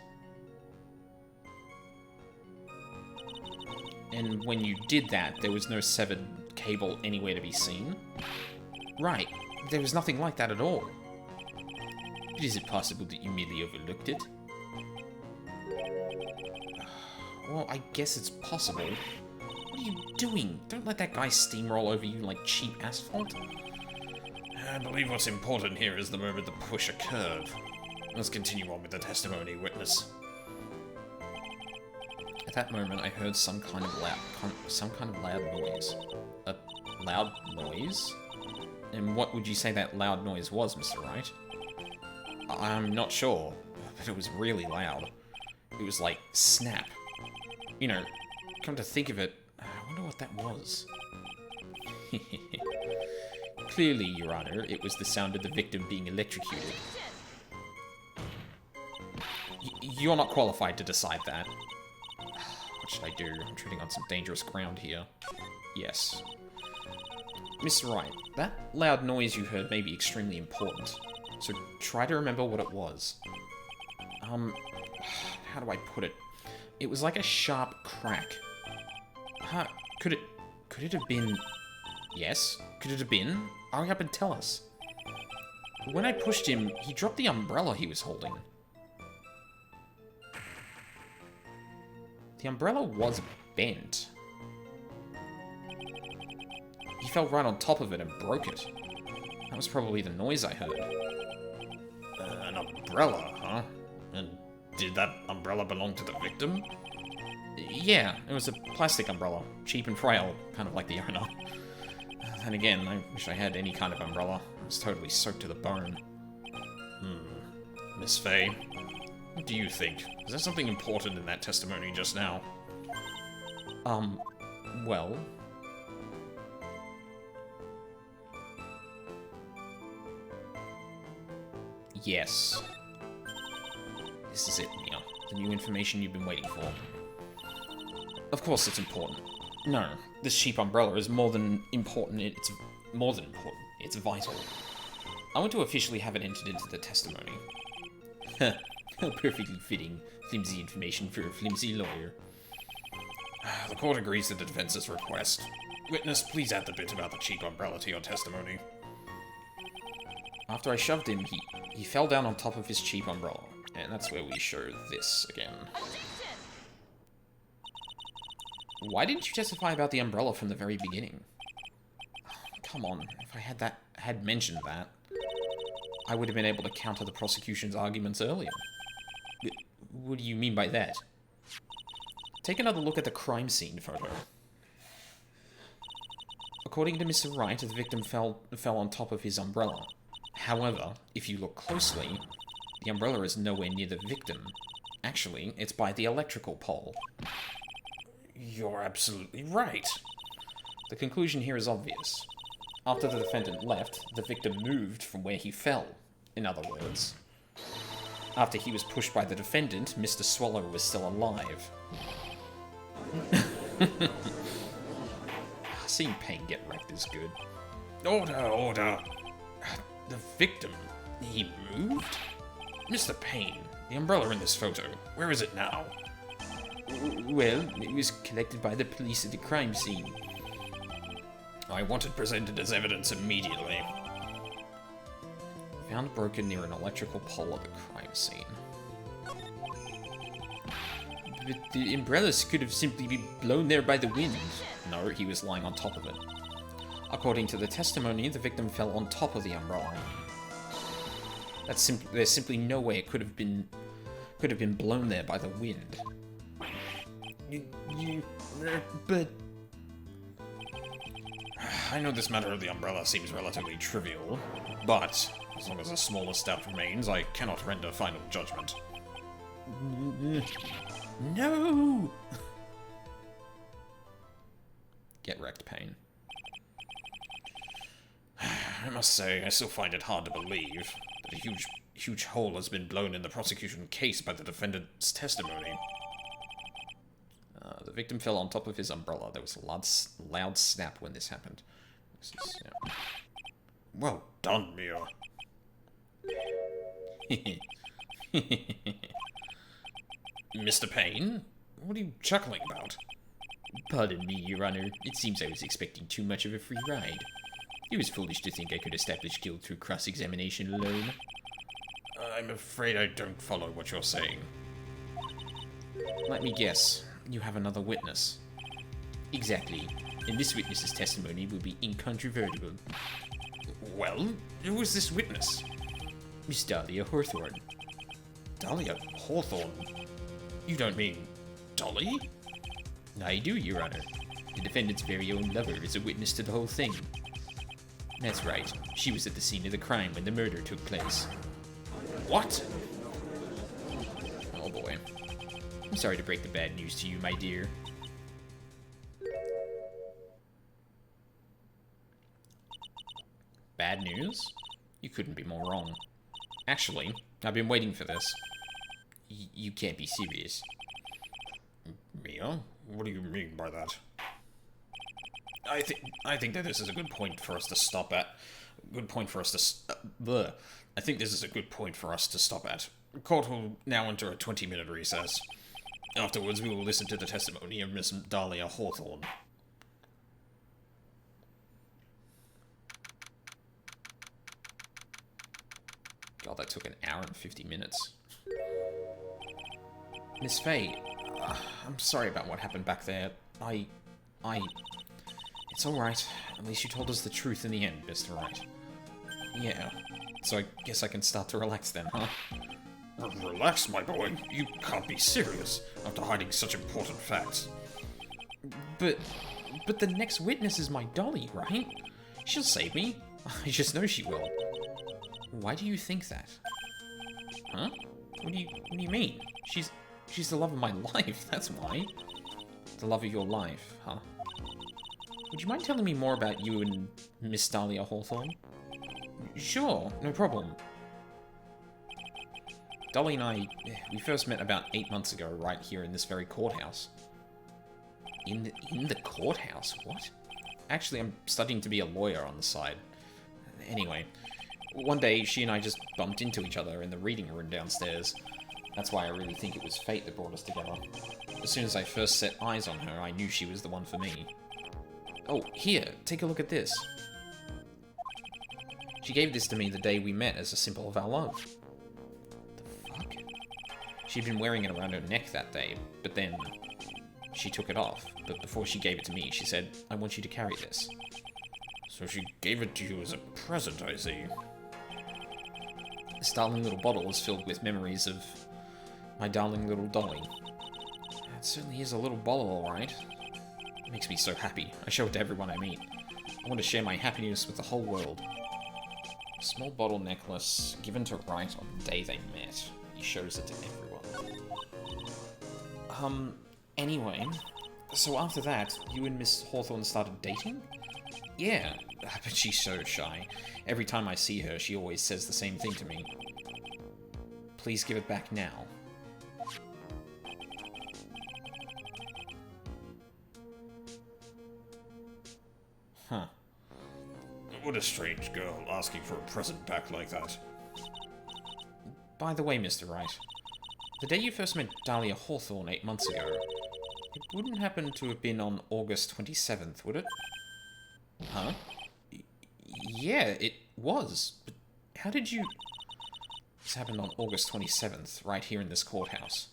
And when you did that, there was no severed cable anywhere to be seen? Right, there was nothing like that at all. But is it possible that you merely overlooked it? Well, I guess it's possible. What are you doing? Don't let that guy steamroll over you like cheap asphalt. I believe what's important here is the moment the push occurred. Let's continue on with the testimony, witness. At that moment, I heard some kind of loud noise. A loud noise? And what would you say that loud noise was, Mr. Wright? I'm not sure, but it was really loud. It was like snap. You know, come to think of it, I wonder what that was. Clearly, Your Honor, it was the sound of the victim being electrocuted. You're not qualified to decide that. What should I do? I'm treading on some dangerous ground here. Yes. Mr. Wright, that loud noise you heard may be extremely important. So try to remember what it was. How do I put it? It was like a sharp crack. Could it have been... Yes? Could it have been? Hurry up and tell us. When I pushed him, he dropped the umbrella he was holding. The umbrella was bent. He fell right on top of it and broke it. That was probably the noise I heard. An umbrella, huh? And did that umbrella belong to the victim? Yeah, it was a plastic umbrella. Cheap and frail, kind of like the owner. Then again, I wish I had any kind of umbrella. It was totally soaked to the bone. Miss Faye, what do you think? Is there something important in that testimony just now? Well... Yes. This is it, Mia. The new information you've been waiting for. Of course it's important. No, this cheap umbrella is more than important, it's more than important. It's vital. I want to officially have it entered into the testimony. How perfectly fitting. Flimsy information for a flimsy lawyer. The court agrees to the defense's request. Witness, please add the bit about the cheap umbrella to your testimony. After I shoved him, he fell down on top of his cheap umbrella. And that's where we show this again. Why didn't you testify about the umbrella from the very beginning? Come on, if I had mentioned that, I would have been able to counter the prosecution's arguments earlier. What do you mean by that? Take another look at the crime scene photo. According to Mr. Wright, the victim fell on top of his umbrella. However, if you look closely, the umbrella is nowhere near the victim. Actually, it's by the electrical pole. You're absolutely right. The conclusion here is obvious. After the defendant left, the victim moved from where he fell. In other words, after he was pushed by the defendant, Mr. Swallow was still alive. Seeing Payne get wrecked is good. Order! The victim, he moved? Mr. Payne, the umbrella in this photo, where is it now? Well, it was collected by the police at the crime scene. I want it presented as evidence immediately. Found broken near an electrical pole at the crime scene. But the umbrellas could have simply been blown there by the wind. No, he was lying on top of it. According to the testimony, the victim fell on top of the umbrella. There's simply no way it could have been blown there by the wind. But I know this matter of the umbrella seems relatively trivial, but as long as the smallest doubt remains, I cannot render final judgment. no! Get wrecked, Payne. I must say, I still find it hard to believe that a huge hole has been blown in the prosecution case by the defendant's testimony. The victim fell on top of his umbrella. There was a loud snap when this happened. Well done, Mia. Mr. Payne, what are you chuckling about? Pardon me, Your Honor. It seems I was expecting too much of a free ride. It was foolish to think I could establish guilt through cross-examination alone. I'm afraid I don't follow what you're saying. Let me guess. You have another witness. Exactly. And this witness's testimony will be incontrovertible. Well, who is this witness? Miss Dahlia Hawthorne. Dahlia Hawthorne? You don't mean Dolly? I do, Your Honor. The defendant's very own lover is a witness to the whole thing. That's right. She was at the scene of the crime when the murder took place. What? Oh boy. I'm sorry to break the bad news to you, my dear. Bad news? You couldn't be more wrong. Actually, I've been waiting for this. You can't be serious. Mia? What do you mean by that? I think that this is a good point for us to stop at. Good point for us to I think this is a good point for us to stop at. Court will now enter a 20-minute recess. Afterwards, we will listen to the testimony of Miss Dahlia Hawthorne. God, that took an hour and 50 minutes. Miss Faye, I'm sorry about what happened back there. It's alright. At least you told us the truth in the end, Mr. Wright. Yeah. So I guess I can start to relax then, huh? Relax, my boy. You can't be serious after hiding such important facts. But the next witness is my Dolly, right? She'll save me. I just know she will. Why do you think that? Huh? What do you mean? She's the love of my life, that's why. The love of your life, huh? Would you mind telling me more about you and Miss Dahlia Hawthorne? Sure, no problem. Dolly and I, we first met about 8 months ago, right here in this very courthouse. In the courthouse? What? Actually, I'm studying to be a lawyer on the side. Anyway, one day she and I just bumped into each other in the reading room downstairs. That's why I really think it was fate that brought us together. As soon as I first set eyes on her, I knew she was the one for me. Oh, here, take a look at this. She gave this to me the day we met as a symbol of our love. The fuck? She'd been wearing it around her neck that day, but then she took it off. But before she gave it to me, she said, I want you to carry this. So she gave it to you as a present, I see. This darling little bottle is filled with memories of my darling little Dolly. It certainly is a little bottle, alright. It makes me so happy. I show it to everyone I meet. I want to share my happiness with the whole world. A small bottle necklace given to Wright on the day they met. He shows it to everyone. Anyway, so after that, you and Miss Hawthorne started dating? Yeah, but she's so shy. Every time I see her, she always says the same thing to me. Please give it back now. Huh. What a strange girl, asking for a present back like that. By the way, Mr. Wright, the day you first met Dahlia Hawthorne 8 months ago, it wouldn't happen to have been on August 27th, would it? Huh? Yeah, it was. But how did you... This happened on August 27th, right here in this courthouse.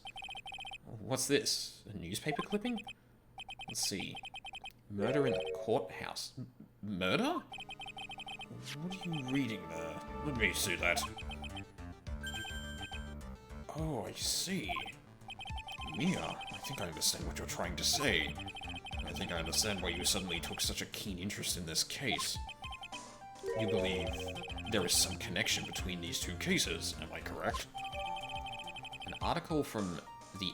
What's this? A newspaper clipping? Let's see. Murder in the courthouse. Murder? What are you reading there? Let me see that. Oh, I see. Mia, I think I understand what you're trying to say. I think I understand why you suddenly took such a keen interest in this case. You believe there is some connection between these two cases, am I correct? An article from the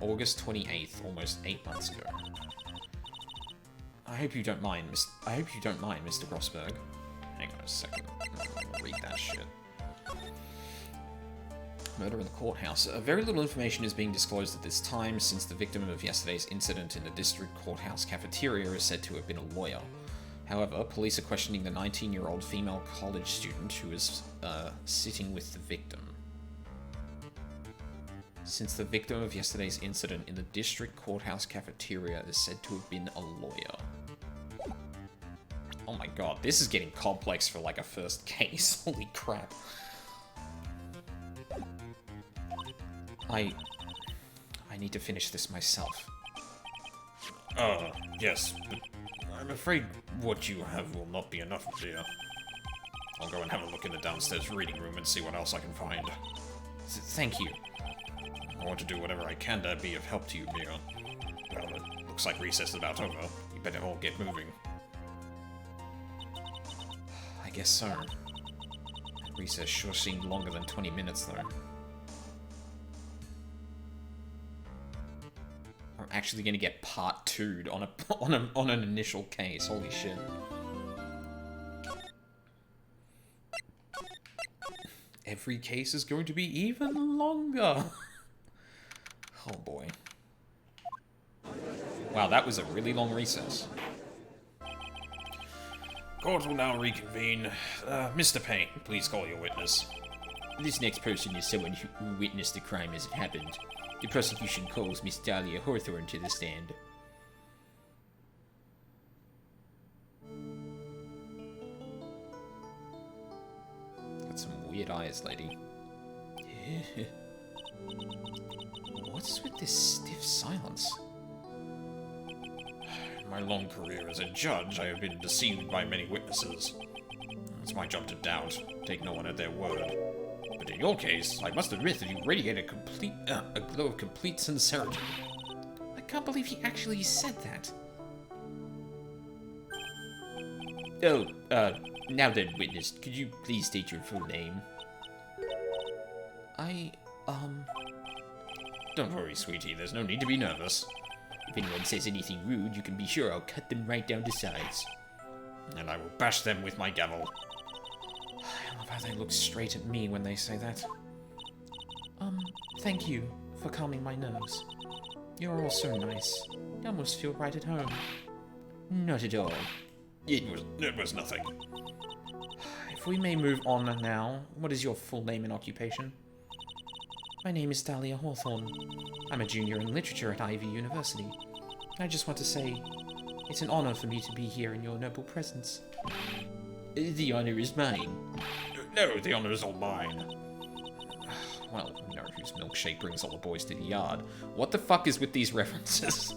August 28th, almost 8 months ago. I hope you don't mind, Mr. Grossberg. Hang on a second. I'll read that shit. Murder in the courthouse. Very little information is being disclosed at this time, since the victim of yesterday's incident in the district courthouse cafeteria is said to have been a lawyer. However, police are questioning the 19-year-old female college student who is sitting with the victim. Since the victim of yesterday's incident in the district courthouse cafeteria is said to have been a lawyer. Oh my god, this is getting complex for like a first case. Holy crap. I need to finish this myself. Yes, but I'm afraid what you have will not be enough, dear. I'll go and have a look in the downstairs reading room and see what else I can find. Thank you. I want to do whatever I can to be of help to you, Mia. Well, it looks like recess is about over. You better all get moving. I guess so. That recess sure seemed longer than 20 minutes, though. I'm actually gonna get part 2'd on an initial case. Holy shit. Every case is going to be even longer. Oh boy. Wow, that was a really long recess. Court will now reconvene. Mr. Payne, please call your witness. This next person is someone who witnessed the crime as it happened. The prosecution calls Miss Dahlia Hawthorne to the stand. Got some weird eyes, lady. What's with this stiff silence? In my long career as a judge, I have been deceived by many witnesses. It's my job to doubt, take no one at their word. But in your case, I must admit that you radiate a glow of complete sincerity. I can't believe he actually said that. Oh, now then, witness, could you please state your full name? Don't worry, sweetie, there's no need to be nervous. If anyone says anything rude, you can be sure I'll cut them right down to size. And I will bash them with my gavel. I love how they look straight at me when they say that. Thank you for calming my nerves. You're all so nice. I almost feel right at home. Not at all. It was nothing. If we may move on now, what is your full name and occupation? My name is Dahlia Hawthorne. I'm a junior in literature at Ivy University. I just want to say, it's an honor for me to be here in your noble presence. The honor is mine. No, the honor is all mine. Well, you know whose milkshake brings all the boys to the yard. What the fuck is with these references?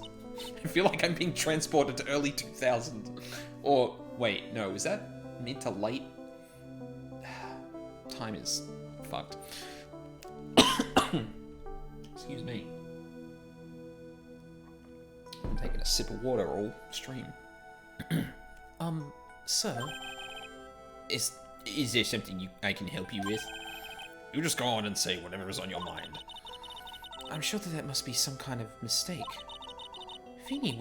I feel like I'm being transported to early 2000. Or, wait, no, is that mid to late? Time is fucked. Excuse me. I'm taking a sip of water all stream. Sir? Is there something I can help you with? You just go on and say whatever is on your mind. I'm sure that must be some kind of mistake. Feeny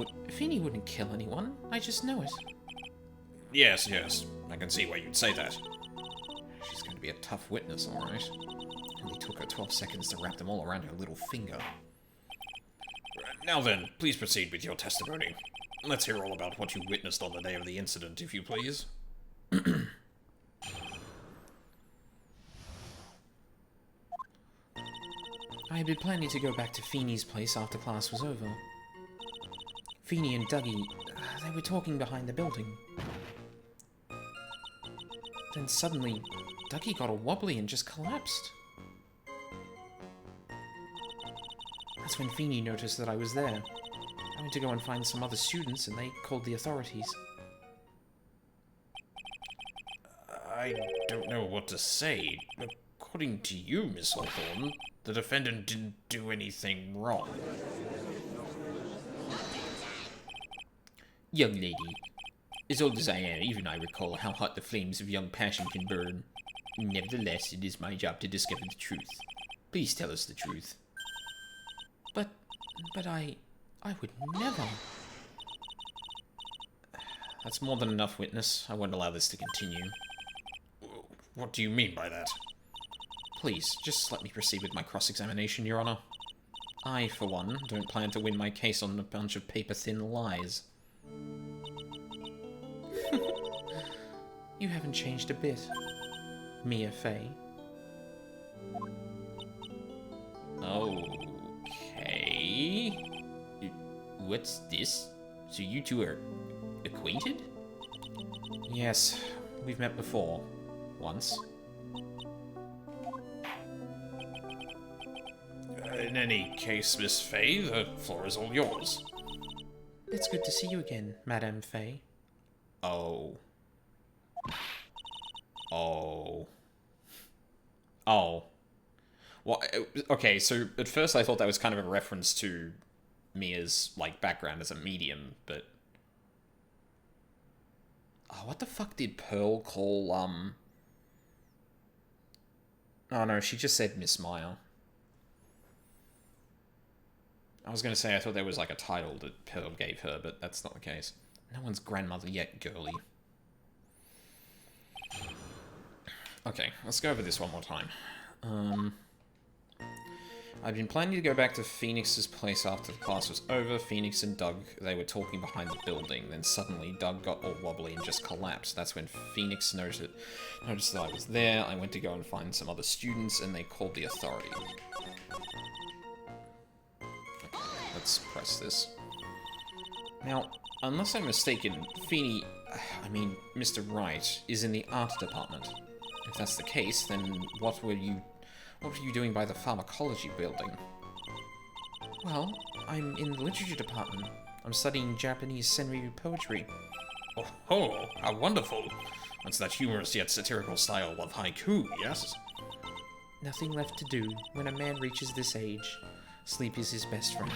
wouldn't kill anyone. I just know it. Yes, I can see why you'd say that. She's going to be a tough witness, alright. Only took her 12 seconds to wrap them all around her little finger. Now then, please proceed with your testimony. Let's hear all about what you witnessed on the day of the incident, if you please. I had been planning to go back to Feeny's place after class was over. Feeny and Dougie, they were talking behind the building. Then suddenly, Dougie got all wobbly and just collapsed. That's when Feeny noticed that I was there. I went to go and find some other students, and they called the authorities. I don't know what to say. According to you, Miss Hawthorne, the defendant didn't do anything wrong. Young lady, as old as I am, even I recall how hot the flames of young passion can burn. Nevertheless, it is my job to discover the truth. Please tell us the truth. But I would never. That's more than enough, witness. I won't allow this to continue. What do you mean by that? Please, just let me proceed with my cross-examination, Your Honor. I, for one, don't plan to win my case on a bunch of paper-thin lies. You haven't changed a bit, Mia Fey. Okay. What's this? So you two are acquainted? Yes, we've met before. Once. In any case, Miss Fey, the floor is all yours. It's good to see you again, Madame Fey. Oh. Oh. Well, okay, so at first I thought that was kind of a reference to Mia's, like, background as a medium, but... Oh, what the fuck did Pearl call, Oh no, she just said Miss Maya. I was gonna say I thought there was, like, a title that Pearl gave her, but that's not the case. No one's grandmother yet, girly. Okay, let's go over this one more time. I'd been planning to go back to Phoenix's place after the class was over. Phoenix and Doug, they were talking behind the building. Then suddenly, Doug got all wobbly and just collapsed. That's when Phoenix noticed that I was there. I went to go and find some other students, and they called the authority. Okay, let's press this. Now, unless I'm mistaken, Mr. Wright is in the art department. If that's the case, then what were you doing by the pharmacology building? Well, I'm in the literature department. I'm studying Japanese senryu poetry. Oh, how wonderful. It's that humorous yet satirical style of haiku, yes? Nothing left to do when a man reaches this age. Sleep is his best friend.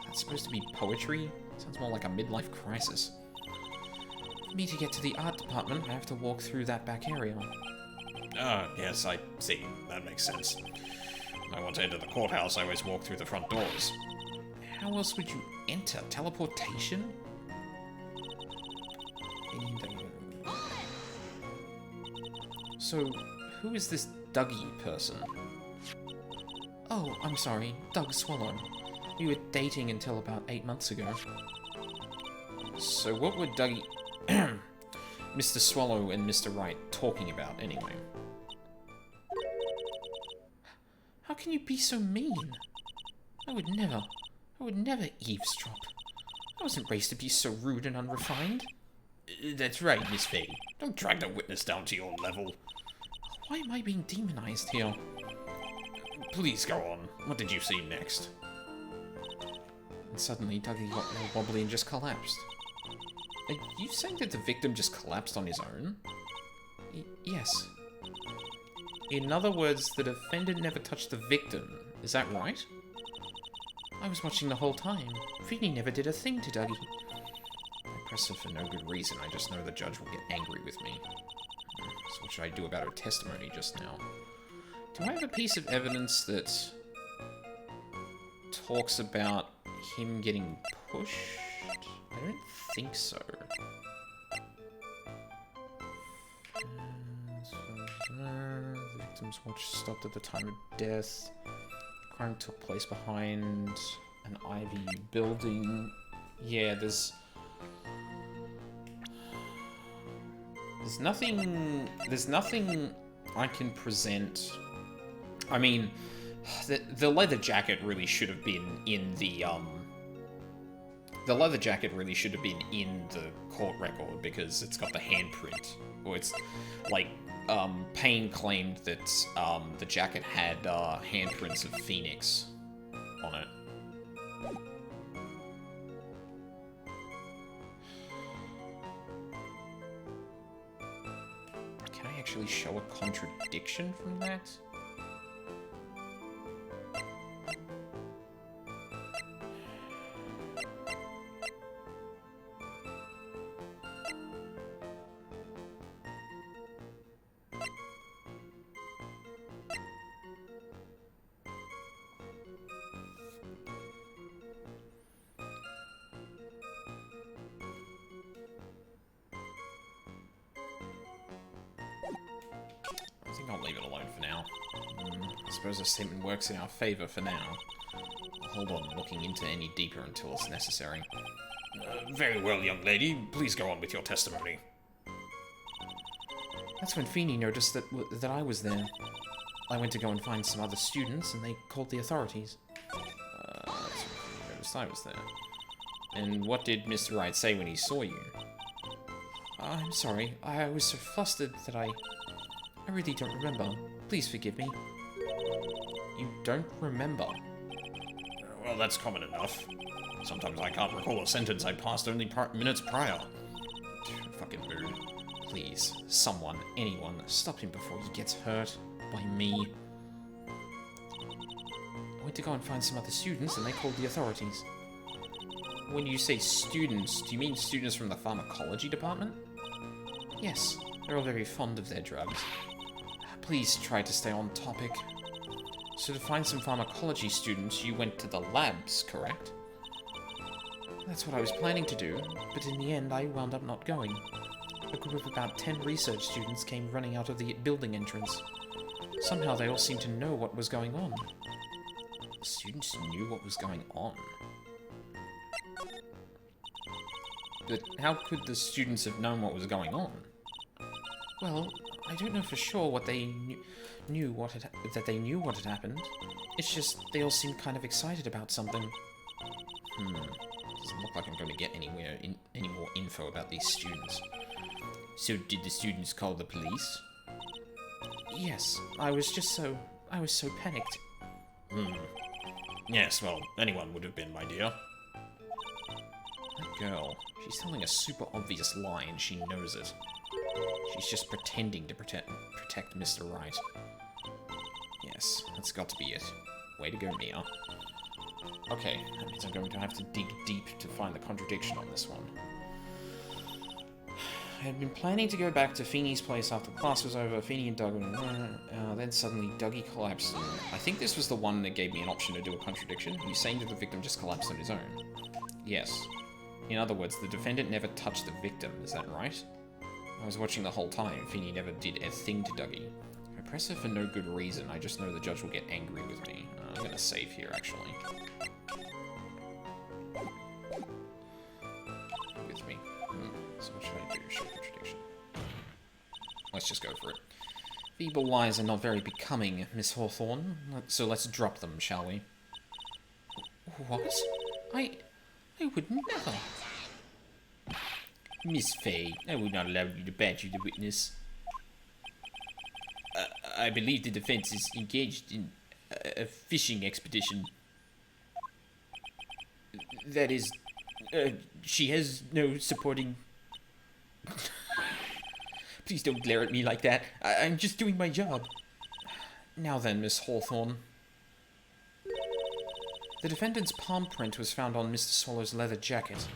That's supposed to be poetry? Sounds more like a midlife crisis. For me to get to the art department, I have to walk through that back area. Yes, I see. That makes sense. When I want to enter the courthouse, I always walk through the front doors. How else would you enter? Teleportation? So, who is this Dougie person? Oh, I'm sorry, Doug Swallow. We were dating until about 8 months ago. So what were Dougie... Mr. Swallow and Mr. Wright talking about, anyway? How can you be so mean? I would never eavesdrop. I wasn't raised to be so rude and unrefined. That's right, Miss Faye. Don't drag the witness down to your level. Why am I being demonized here? Please go on. What did you see next? And suddenly, Dougie got all wobbly and just collapsed. Are you saying that the victim just collapsed on his own? Yes. In other words, the defendant never touched the victim. Is that right? I was watching the whole time. Feeny never did a thing to Dougie. I press her for no good reason. I just know the judge will get angry with me. So what should I do about her testimony just now? Do I have a piece of evidence that talks about him getting pushed? I don't think so. The victim's watch stopped at the time of death. Crime took place behind an Ivy building. Yeah, there's nothing I can present. I mean, the leather jacket really should have been in the leather jacket really should have been in the court record because it's got the handprint. Or it's like Payne claimed that the jacket had handprints of Phoenix on it. Can I actually show a contradiction from that? I think I'll leave it alone for now. I suppose the statement works in our favor for now. I'll hold on looking into any deeper until it's necessary. Very well, young lady. Please go on with your testimony. That's when Feeny noticed that I was there. I went to go and find some other students, and they called the authorities. That's when Feeny noticed I was there. And what did Mr. Wright say when he saw you? I'm sorry. I was so flustered that I really don't remember. Please forgive me. You don't remember? Well, that's common enough. Sometimes I can't recall a sentence I passed only minutes prior. Fucking rude. Please, someone, anyone, stop him before he gets hurt by me. I went to go and find some other students, and they called the authorities. When you say students, do you mean students from the pharmacology department? Yes, they're all very fond of their drugs. Please try to stay on topic. So to find some pharmacology students, you went to the labs, correct? That's what I was planning to do, but in the end I wound up not going. A group of about 10 research students came running out of the building entrance. Somehow they all seemed to know what was going on. The students knew what was going on. But how could the students have known what was going on? Well, I don't know for sure what they knew what had happened. It's just they all seemed kind of excited about something. Doesn't look like I'm going to get any more info about these students. So did the students call the police? Yes, I was so panicked. Yes, well, anyone would have been, my dear. That girl, she's telling a super obvious lie and she knows it. She's just pretending to protect Mr. Right. Yes, that's got to be it. Way to go, Mia. Okay, that means I'm going to have to dig deep to find the contradiction on this one. I had been planning to go back to Feeney's place after class was over. Feeney and Doug then suddenly Dougie collapsed. I think this was the one that gave me an option to do a contradiction. You saying that the victim just collapsed on his own? Yes. In other words, the defendant never touched the victim, is that right? I was watching the whole time. Feeney never did a thing to Dougie. I press her for no good reason. I just know the judge will get angry with me. I'm gonna save here, actually. With me. So what should I do? Show contradiction. Let's just go for it. Feeble lies are not very becoming, Miss Hawthorne. So let's drop them, shall we? What? I would never. Miss Fay, I will not allow you to badger the witness. I believe the defense is engaged in a fishing expedition. That is, she has no supporting... Please don't glare at me like that. I'm just doing my job. Now then, Miss Hawthorne. The defendant's palm print was found on Mr. Swallow's leather jacket.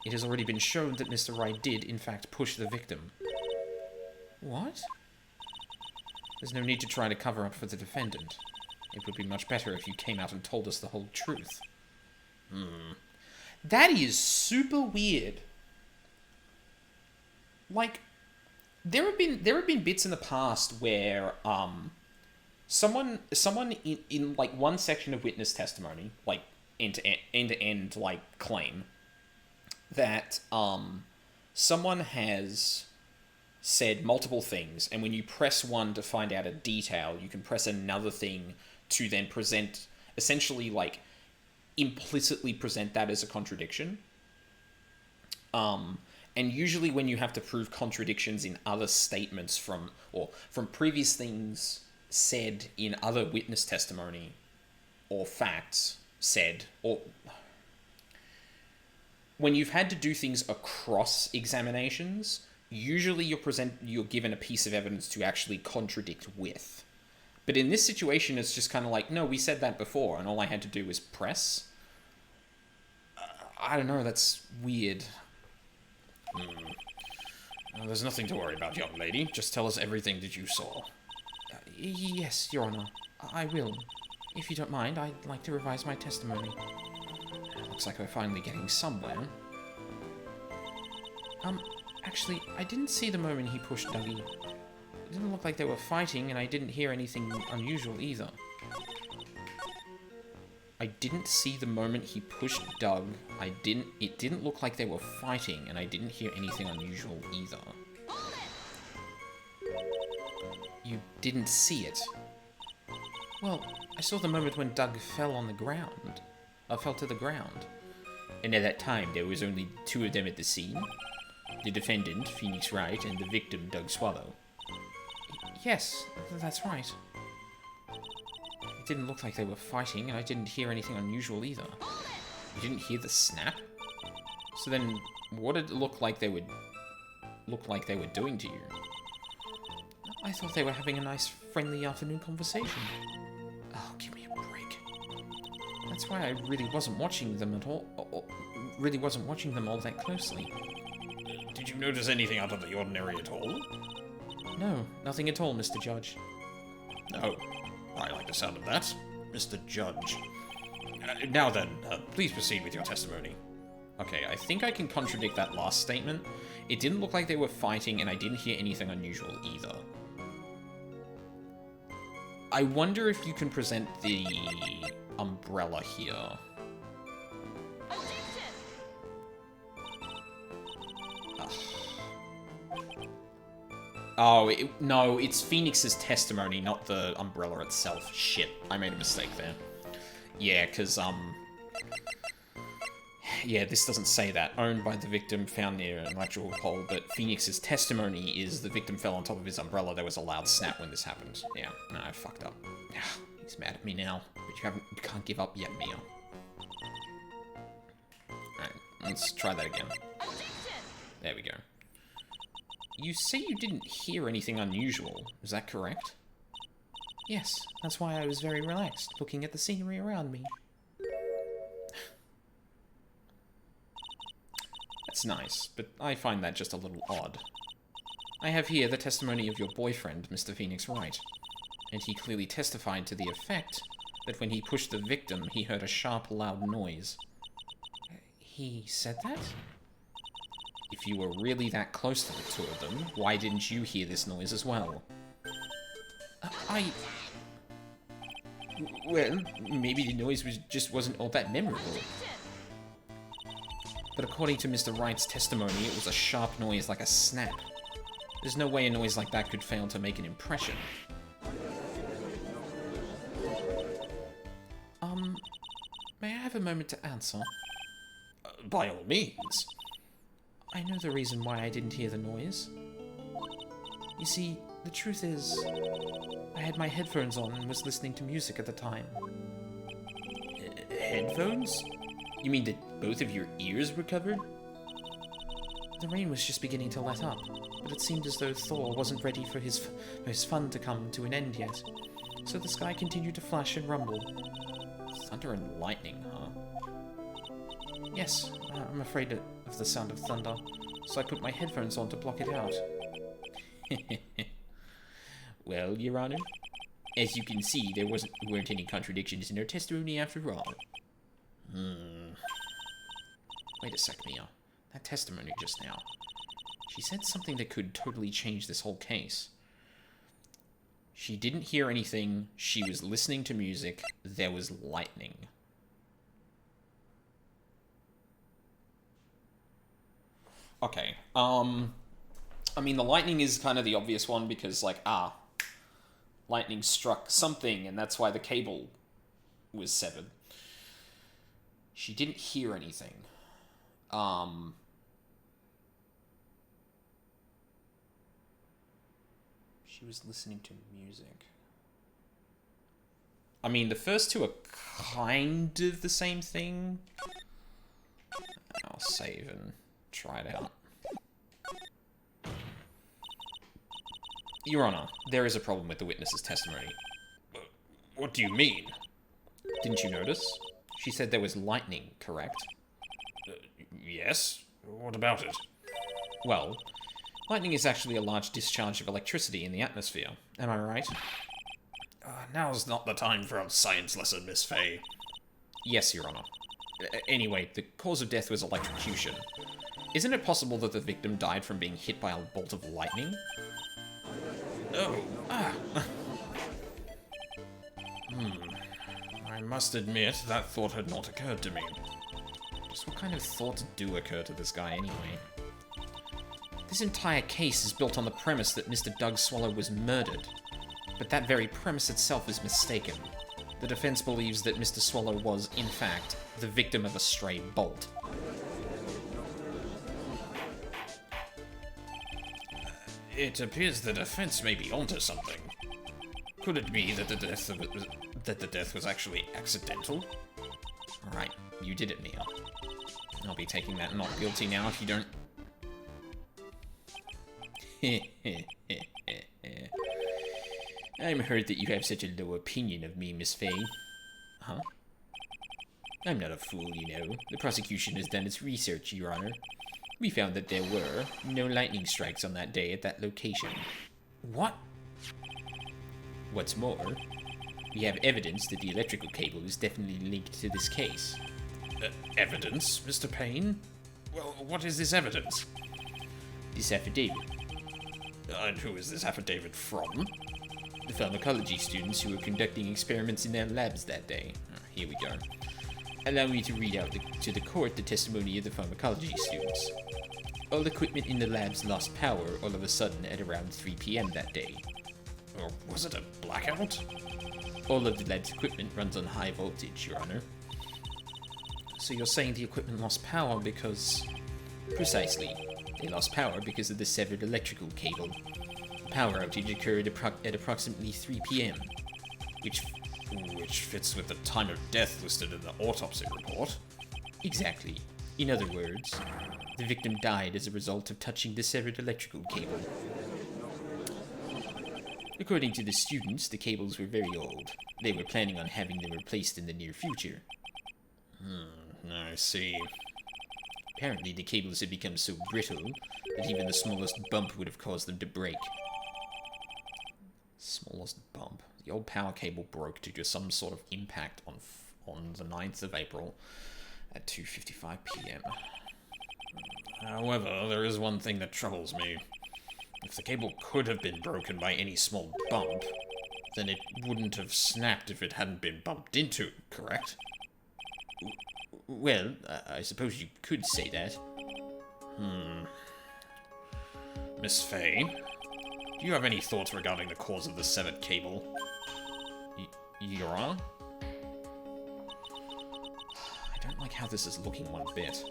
It has already been shown that Mr. Wright did, in fact, push the victim. What? There's no need to try to cover up for the defendant. It would be much better if you came out and told us the whole truth. That is super weird. Like, there have been bits in the past where someone in like one section of witness testimony, like end to end like claim that someone has said multiple things, and when you press one to find out a detail, you can press another thing to then present, essentially like implicitly present that as a contradiction. And usually when you have to prove contradictions in other statements from previous things said in other witness testimony or facts said, or when you've had to do things across examinations, usually you're given a piece of evidence to actually contradict with. But in this situation, it's just kind of like, no, we said that before, and all I had to do was press. I don't know, that's weird. There's nothing to worry about, young lady. Just tell us everything that you saw. Yes, Your Honor. I will. If you don't mind, I'd like to revise my testimony. Looks like we're finally getting somewhere. Actually, I didn't see the moment he pushed Dougie. It didn't look like they were fighting, and I didn't hear anything unusual either. I didn't see the moment he pushed Doug. It didn't look like they were fighting, and I didn't hear anything unusual either. You didn't see it? Well, I saw the moment when Doug fell on the ground. Fell to the ground. And at that time, there was only two of them at the scene? The defendant, Phoenix Wright, and the victim, Doug Swallow. Yes, that's right. It didn't look like they were fighting, and I didn't hear anything unusual either. You didn't hear the snap? So then, what did it look like they were doing to you? I thought they were having a nice, friendly afternoon conversation. Oh, give me a break. That's why I really wasn't watching them at all. Really wasn't watching them all that closely. Did you notice anything out of the ordinary at all? No, nothing at all, Mr. Judge. Oh, I like the sound of that, Mr. Judge. Now then, please proceed with your testimony. Okay, I think I can contradict that last statement. It didn't look like they were fighting, and I didn't hear anything unusual either. I wonder if you can present the umbrella here. Oh, no, it's Phoenix's testimony, not the umbrella itself. Shit, I made a mistake there. Yeah, because, yeah, this doesn't say that. Owned by the victim, found near an electrical pole, but Phoenix's testimony is the victim fell on top of his umbrella. There was a loud snap when this happened. Yeah, no, I fucked up. He's mad at me now, but you can't give up yet, Mia. Alright, let's try that again. There we go. You say you didn't hear anything unusual, is that correct? Yes, that's why I was very relaxed, looking at the scenery around me. That's nice, but I find that just a little odd. I have here the testimony of your boyfriend, Mr. Phoenix Wright, and he clearly testified to the effect that when he pushed the victim, he heard a sharp, loud noise. He said that? If you were really that close to the two of them, why didn't you hear this noise as well? Well, maybe the noise just wasn't all that memorable. But according to Mr. Wright's testimony, it was a sharp noise like a snap. There's no way a noise like that could fail to make an impression. May I have a moment to answer? By all means. I know the reason why I didn't hear the noise. You see, the truth is, I had my headphones on and was listening to music at the time. Headphones? You mean that both of your ears were covered? The rain was just beginning to let up, but it seemed as though Thor wasn't ready for his fun to come to an end yet. So the sky continued to flash and rumble. Thunder and lightning, huh? Yes, I'm afraid of the sound of thunder, so I put my headphones on to block it out. Well, Your Honor, as you can see, there weren't any contradictions in her testimony after all. Wait a sec, Mia. That testimony just now. She said something that could totally change this whole case. She didn't hear anything, she was listening to music, there was lightning. Okay, I mean, the lightning is kind of the obvious one because, like, lightning struck something, and that's why the cable was severed. She didn't hear anything. She was listening to music. I mean, the first two are kind of the same thing. I'll save and try it out. Your Honor, there is a problem with the witness's testimony. What do you mean? Didn't you notice? She said there was lightning, correct? Yes? What about it? Well, lightning is actually a large discharge of electricity in the atmosphere. Am I right? Now's not the time for a science lesson, Miss Fey. Yes, Your Honor. Anyway, the cause of death was electrocution. Isn't it possible that the victim died from being hit by a bolt of lightning? Oh, I must admit, that thought had not occurred to me. Just what kind of thoughts do occur to this guy anyway? This entire case is built on the premise that Mr. Doug Swallow was murdered. But that very premise itself is mistaken. The defense believes that Mr. Swallow was, in fact, the victim of a stray bolt. It appears the defense may be onto something. Could it be that the death was actually accidental? Alright, you did it, Mia. I'll be taking that not guilty now if you don't... I'm hurt that you have such a low opinion of me, Miss Fey. Huh? I'm not a fool, you know. The prosecution has done its research, Your Honor. We found that there were no lightning strikes on that day at that location. What? What's more, we have evidence that the electrical cable is definitely linked to this case. Evidence, Mr. Payne? Well, what is this evidence? This affidavit. And who is this affidavit from? The pharmacology students who were conducting experiments in their labs that day. Here we go. Allow me to read out to the court the testimony of the pharmacology students. All equipment in the labs lost power all of a sudden at around 3 p.m. that day. Or was it a blackout? All of the lab's equipment runs on high voltage, Your Honor. So you're saying the equipment lost power because... Precisely. They lost power because of the severed electrical cable. The power outage occurred at approximately 3 p.m., Which fits with the time of death listed in the autopsy report. Exactly. In other words, the victim died as a result of touching the severed electrical cable. According to the students, the cables were very old. They were planning on having them replaced in the near future. I see. Apparently, the cables had become so brittle that even the smallest bump would have caused them to break. Smallest bump. The old power cable broke due to some sort of impact on the 9th of April at 2:55 p.m. However, there is one thing that troubles me. If the cable could have been broken by any small bump, then it wouldn't have snapped if it hadn't been bumped into, correct? Well, I suppose you could say that. Miss Fay, do you have any thoughts regarding the cause of the severed cable? Your Honor? I don't like how this is looking one bit.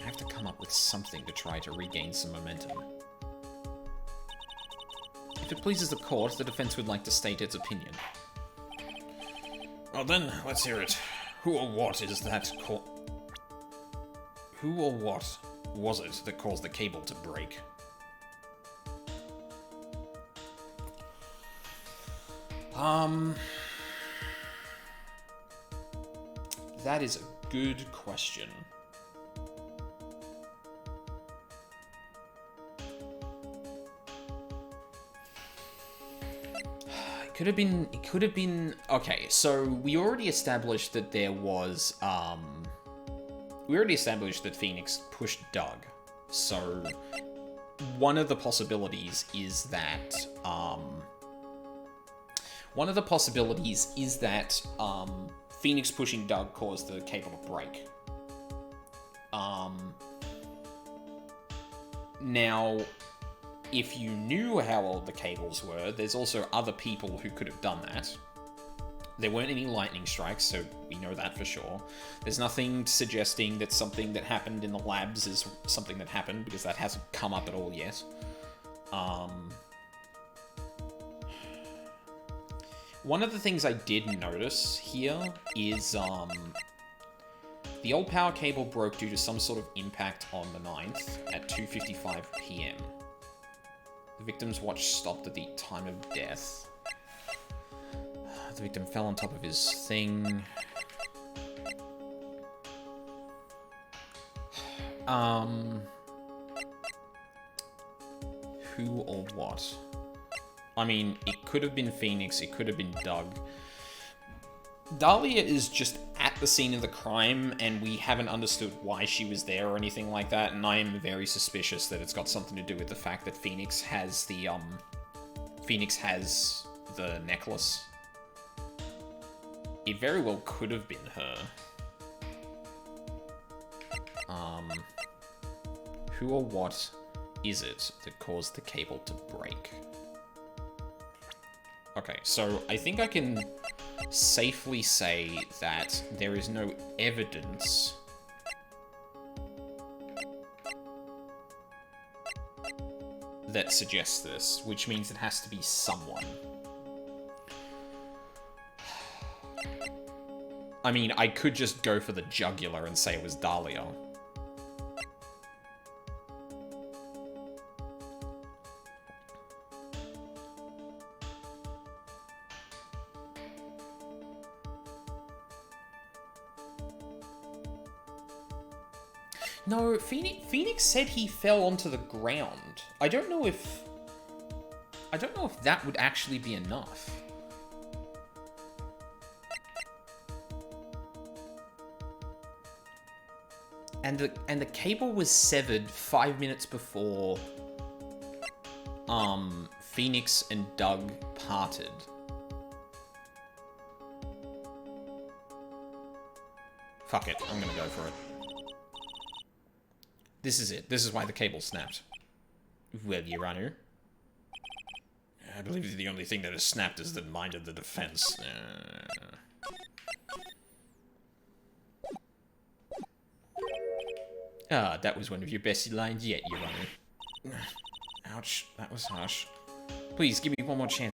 I have to come up with something to try to regain some momentum. If it pleases the court, the defense would like to state its opinion. Well then, let's hear it. Who or what is that Who or what was it that caused the cable to break? That is a good question. It could have been, okay, so we already established that there was, we already established that Phoenix pushed Doug. So, one of the possibilities is that, Phoenix pushing Doug caused the cable to break. Now, if you knew how old the cables were, there's also other people who could have done that. There weren't any lightning strikes, so we know that for sure. There's nothing suggesting that something that happened in the labs is something that happened, because that hasn't come up at all yet. One of the things I did notice here is, the old power cable broke due to some sort of impact on the 9th at 2:55 p.m. The victim's watch stopped at the time of death. The victim fell on top of his thing. Who or what? I mean, it could have been Phoenix, it could have been Doug. Dahlia is just at the scene of the crime, and we haven't understood why she was there or anything like that, and I am very suspicious that it's got something to do with the fact that Phoenix has the necklace. It very well could have been her. Who or what is it that caused the cable to break? Okay, so I think I can safely say that there is no evidence that suggests this, which means it has to be someone. I mean, I could just go for the jugular and say it was Dahlia. No, Phoenix said he fell onto the ground. I don't know if that would actually be enough. And the cable was severed 5 minutes before Phoenix and Doug parted. Fuck it, I'm gonna go for it. This is it. This is why the cable snapped. Well, Your Honor. I believe the only thing that has snapped is the mind of the defense. Ah, that was one of your best lines yet, Your Honor. Ouch, that was harsh. Please, give me one more chance.